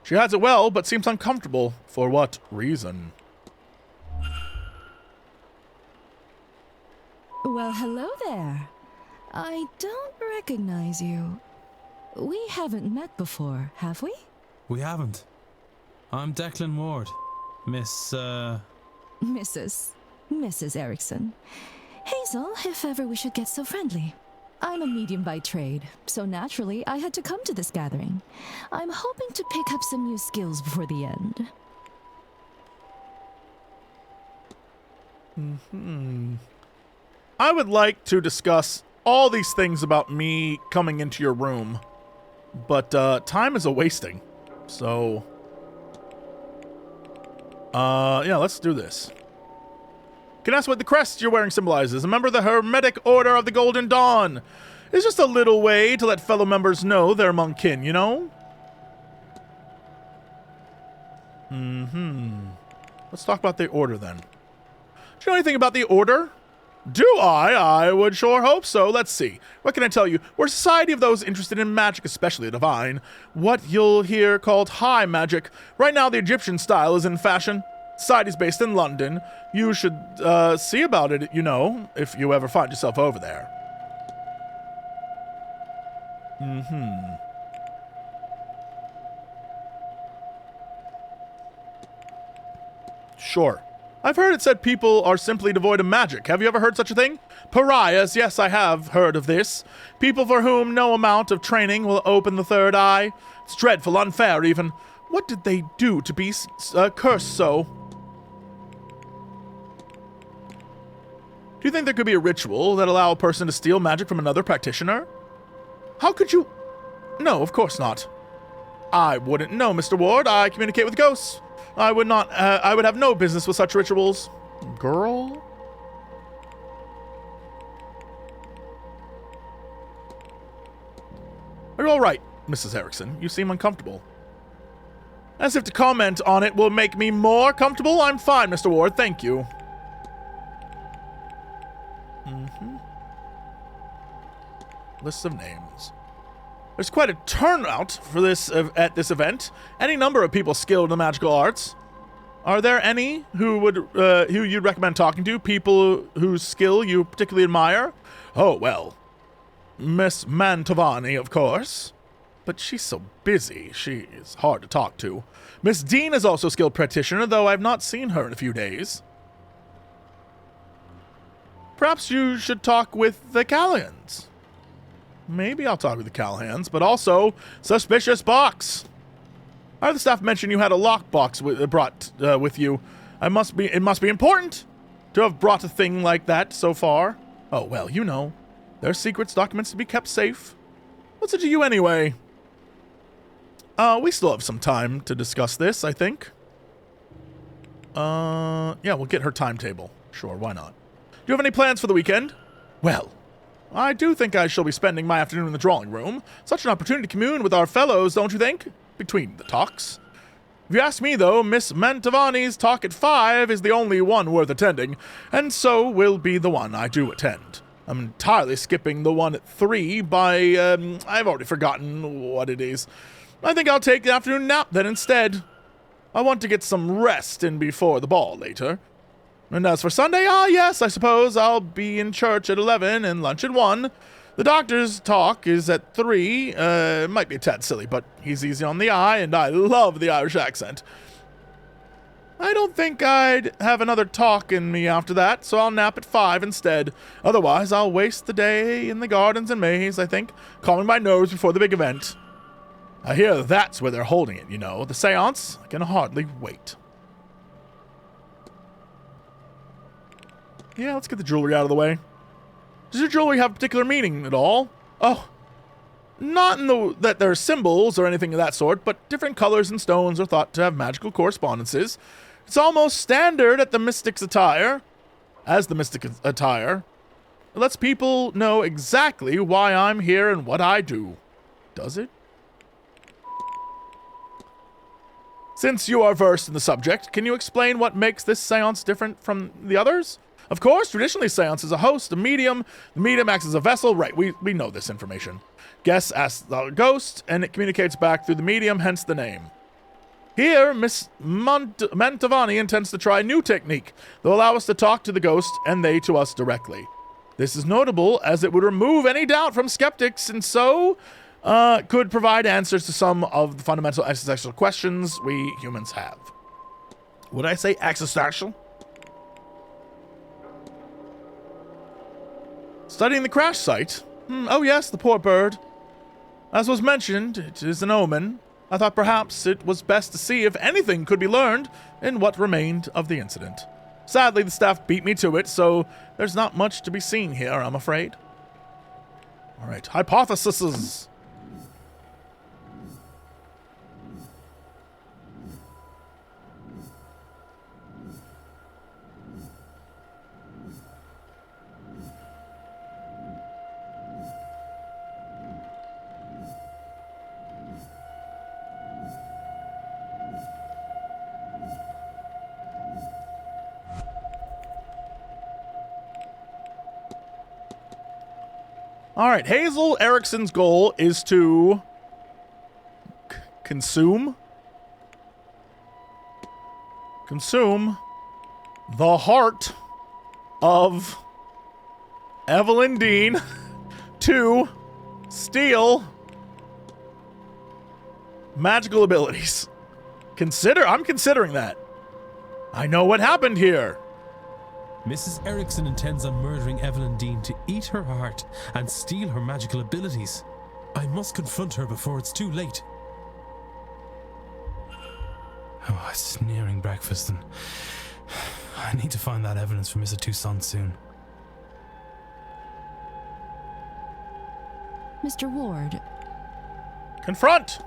Speaker 1: She has it well, but seems uncomfortable. For what reason?
Speaker 15: Well, hello there. I don't recognize you. We haven't met before, have we?
Speaker 4: We haven't. I'm Declan Ward. Mrs. Erickson.
Speaker 15: Hazel, if ever we should get so friendly. I'm a medium by trade, so naturally I had to come to this gathering. I'm hoping to pick up some new skills before the end.
Speaker 1: I would like to discuss all these things about me coming into your room, but time is a-wasting, so... yeah, let's do this. Can I ask what the crest you're wearing symbolizes? A member of the Hermetic Order of the Golden Dawn. It's just a little way to let fellow members know they're among kin, you know? Let's talk about the Order, then. Do you know anything about the Order? Do I? I would sure hope so. Let's see. What can I tell you? We're a society of those interested in magic, especially the divine. What you'll hear called high magic. Right now, the Egyptian style is in fashion. Society's based in London. You should see about it, you know, if you ever find yourself over there. Sure. I've heard it said people are simply devoid of magic. Have you ever heard such a thing? Pariahs, yes, I have heard of this. People for whom no amount of training will open the third eye. It's dreadful, unfair even. What did they do to be cursed so? Do you think there could be a ritual that allow a person to steal magic from another practitioner? How could you? No, of course not. I wouldn't know, Mr. Ward. I communicate with ghosts. I would not. I would have no business with such rituals. Girl? Are you all right, Mrs. Erickson? You seem uncomfortable. As if to comment on it will make me more comfortable. I'm fine, Mr. Ward. Thank you. Lists of names. There's quite a turnout for this at this event. Any number of people skilled in the magical arts. Are there any who you'd recommend talking to? People whose skill you particularly admire? Oh, well. Miss Mantovani, of course. But she's so busy, she is hard to talk to. Miss Deane is also a skilled practitioner, though I've not seen her in a few days. Perhaps you should talk with the Callahans. Maybe I'll talk with the Callahans, but also Suspicious Box. I heard the staff mention you had a lockbox brought with you. It must be important to have brought a thing like that so far. Oh, well, you know. There's secrets, documents to be kept safe. What's it to you anyway? We still have some time to discuss this, I think. Yeah, we'll get her timetable. Sure, why not? Do you have any plans for the weekend? Well, I do think I shall be spending my afternoon in the drawing room. Such an opportunity to commune with our fellows, don't you think? Between the talks. If you ask me, though, Miss Mantovani's talk at 5 is the only one worth attending, and so will be the one I do attend. I'm entirely skipping the one at 3 by, I've already forgotten what it is. I think I'll take the afternoon nap then instead. I want to get some rest in before the ball later. And as for Sunday, yes, I suppose I'll be in church at 11 and lunch at 1. The doctor's talk is at 3. It might be a tad silly, but he's easy on the eye, and I love the Irish accent. I don't think I'd have another talk in me after that, so I'll nap at 5 instead. Otherwise, I'll waste the day in the gardens and maze, I think, calming my nerves before the big event. I hear that's where they're holding it, you know. The seance? I can hardly wait. Yeah, let's get the jewelry out of the way. Does your jewelry have a particular meaning at all? Oh, not in that they're symbols or anything of that sort, but different colors and stones are thought to have magical correspondences. It's almost standard at the mystic's attire. As the mystic attire. It lets people know exactly why I'm here and what I do. Does it? Since you are versed in the subject, can you explain what makes this seance different from the others? Of course, traditionally, seance is a host, a medium. The medium acts as a vessel. Right, we know this information. Guests ask the ghost, and it communicates back through the medium, hence the name. Here, Miss Mantovani intends to try a new technique that will allow us to talk to the ghost and they to us directly. This is notable as it would remove any doubt from skeptics and so could provide answers to some of the fundamental existential questions we humans have. Would I say existential? Studying the crash site? Oh yes, the poor bird. As was mentioned, it is an omen. I thought perhaps it was best to see if anything could be learned in what remained of the incident. Sadly, the staff beat me to it, so there's not much to be seen here, I'm afraid. All right, hypotheses. All right, Hazel Erickson's goal is to consume the heart of Evelyn Deane to steal magical abilities. I'm considering that. I know what happened here.
Speaker 2: Mrs. Erickson intends on murdering Evelyn Deane to eat her heart and steal her magical abilities. I must confront her before it's too late.
Speaker 4: Oh, it's nearing breakfast and I need to find that evidence for Mr. Toussaint soon.
Speaker 15: Mr. Ward.
Speaker 1: Confront!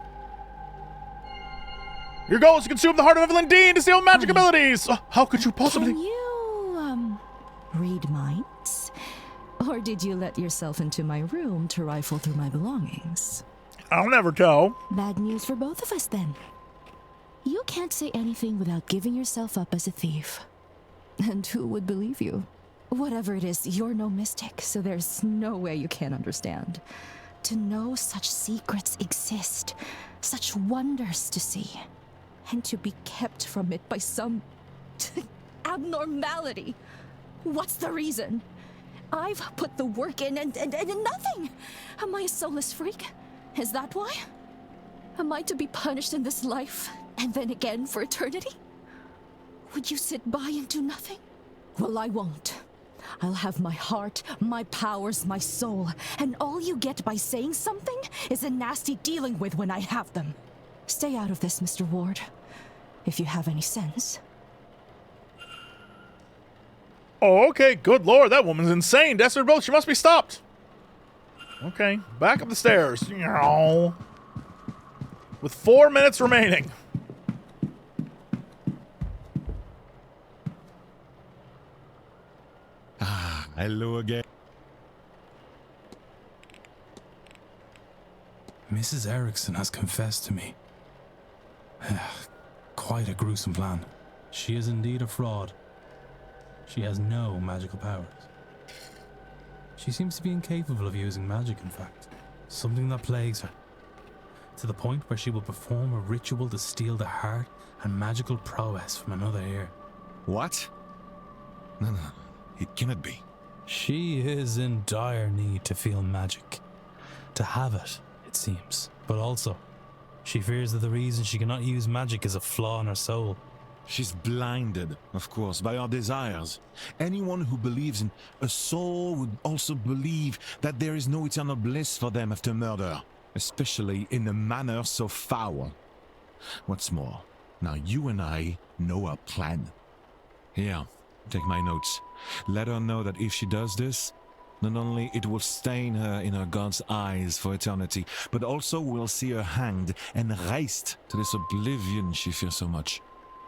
Speaker 1: Your goal is to consume the heart of Evelyn Deane to steal magic abilities! How could you possibly...
Speaker 15: Can you, read minds? Or did you let yourself into my room to rifle through my belongings?
Speaker 1: I'll never tell.
Speaker 15: Bad news for both of us, then. You can't say anything without giving yourself up as a thief. And who would believe you? Whatever it is, you're no mystic, so there's no way you can't understand. To know such secrets exist, such wonders to see, and to be kept from it by some abnormality. What's the reason? I've put the work in and nothing. Am I a soulless freak? Is that why? Am I to be punished in this life and then again for eternity? Would you sit by and do nothing? Well, I won't. I'll have my heart, my powers, my soul, and all you get by saying something is a nasty dealing with when I have them. Stay out of this, Mr. Ward, if you have any sense.
Speaker 1: Oh, okay, good lord, that woman's insane. Desperate both, she must be stopped. Okay, back up the stairs. With 4 minutes remaining.
Speaker 16: Hello again.
Speaker 4: Mrs. Erickson has confessed to me. Quite a gruesome plan.
Speaker 2: She is indeed a fraud. She has no magical powers. She seems to be incapable of using magic, in fact. Something that plagues her. To the point where she will perform a ritual to steal the heart and magical prowess from another ear.
Speaker 16: What? No, it cannot be.
Speaker 4: She is in dire need to feel magic. To have it, it seems. But also, she fears that the reason she cannot use magic is a flaw in her soul.
Speaker 16: She's blinded, of course, by our desires. Anyone who believes in a soul would also believe that there is no eternal bliss for them after murder, especially in a manner so foul. What's more, now you and I know our plan. Here, take my notes. Let her know that if she does this, not only it will stain her in her God's eyes for eternity, but also we'll see her hanged and raised to this oblivion she fears so much.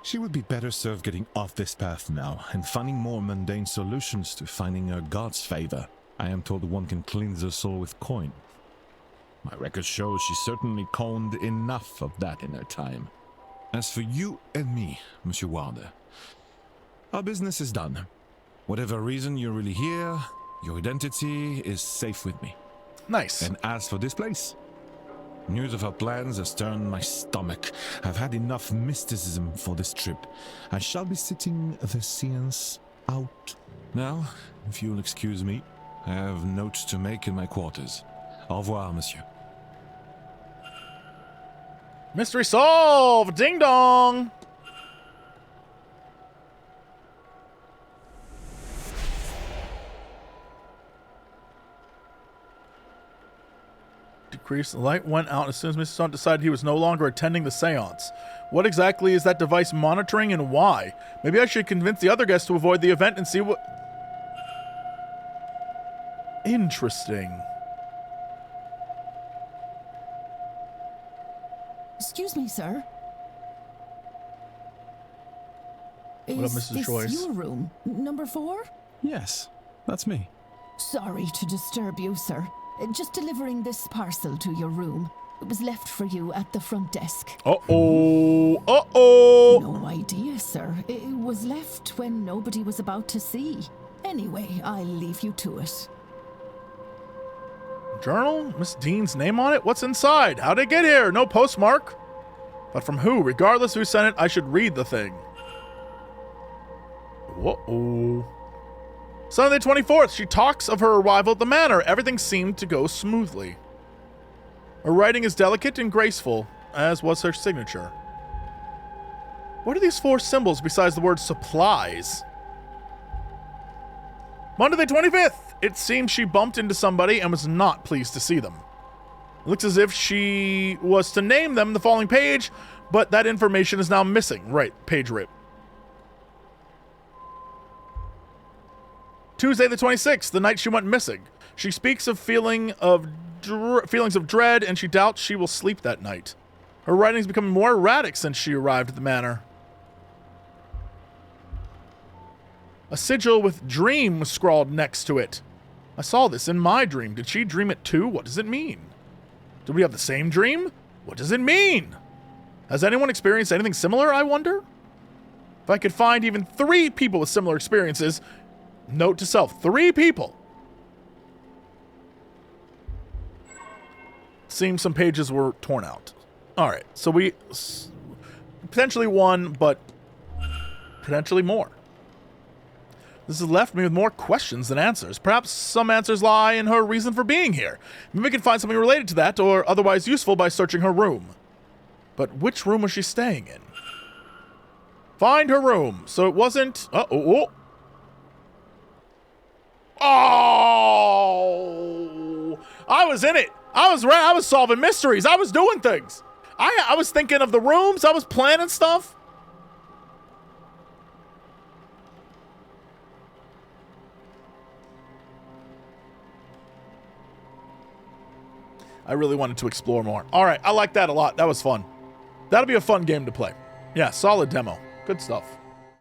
Speaker 16: She would be better served getting off this path now and finding more mundane solutions to finding her God's favor. I am told one can cleanse her soul with coin. My record shows she certainly coined enough of that in her time. As for you and me, Monsieur Ward, our business is done. Whatever reason you're really here, your identity is safe with me.
Speaker 1: Nice.
Speaker 16: And as for this place, news of our plans has turned my stomach. I've had enough mysticism for this trip. I shall be sitting the séance out. Now, if you'll excuse me, I have notes to make in my quarters. Au revoir, monsieur.
Speaker 1: Mystery solved! Ding dong! Decrease. The light went out as soon as Mr. Sun decided he was no longer attending the seance. What exactly is that device monitoring and why? Maybe I should convince the other guests to avoid the event and see what... Interesting.
Speaker 8: Excuse me, sir.
Speaker 1: What up, Mrs. Choice?
Speaker 8: Is this your room? Number 4?
Speaker 4: Yes, that's me.
Speaker 8: Sorry to disturb you, sir. Just delivering this parcel to your room. It was left for you at the front desk.
Speaker 1: Uh-oh. Uh-oh.
Speaker 8: No idea, sir. It was left when nobody was about to see. Anyway, I'll leave you to it.
Speaker 1: Journal? Miss Deane's name on it? What's inside? How'd it get here? No postmark. But from who? Regardless who sent it, I should read the thing. Whoa. Sunday 24th, she talks of her arrival at the manor. Everything seemed to go smoothly. Her writing is delicate and graceful, as was her signature. What are these 4 symbols besides the word supplies? Monday the 25th! It seems she bumped into somebody and was not pleased to see them. It looks as if she was to name them the following page, but that information is now missing. Right, page rip. Tuesday the 26th, the night she went missing. She speaks of feelings of dread, and she doubts she will sleep that night. Her writing's become more erratic since she arrived at the manor. A sigil with dream was scrawled next to it. I saw this in my dream. Did she dream it too? What does it mean? Did we have the same dream? What does it mean? Has anyone experienced anything similar, I wonder? If I could find even 3 people with similar experiences, note to self, 3 people. Seems some pages were torn out. All right, so we potentially 1, but potentially more. This has left me with more questions than answers. Perhaps some answers lie in her reason for being here. Maybe we can find something related to that or otherwise useful by searching her room. But which room was she staying in? Find her room. So it wasn't... Oh! I was in it. I was solving mysteries. I was doing things. I was thinking of the rooms. I was planning stuff. I really wanted to explore more. All right, I like that a lot. That was fun. That'll be a fun game to play. Yeah, solid demo. Good stuff.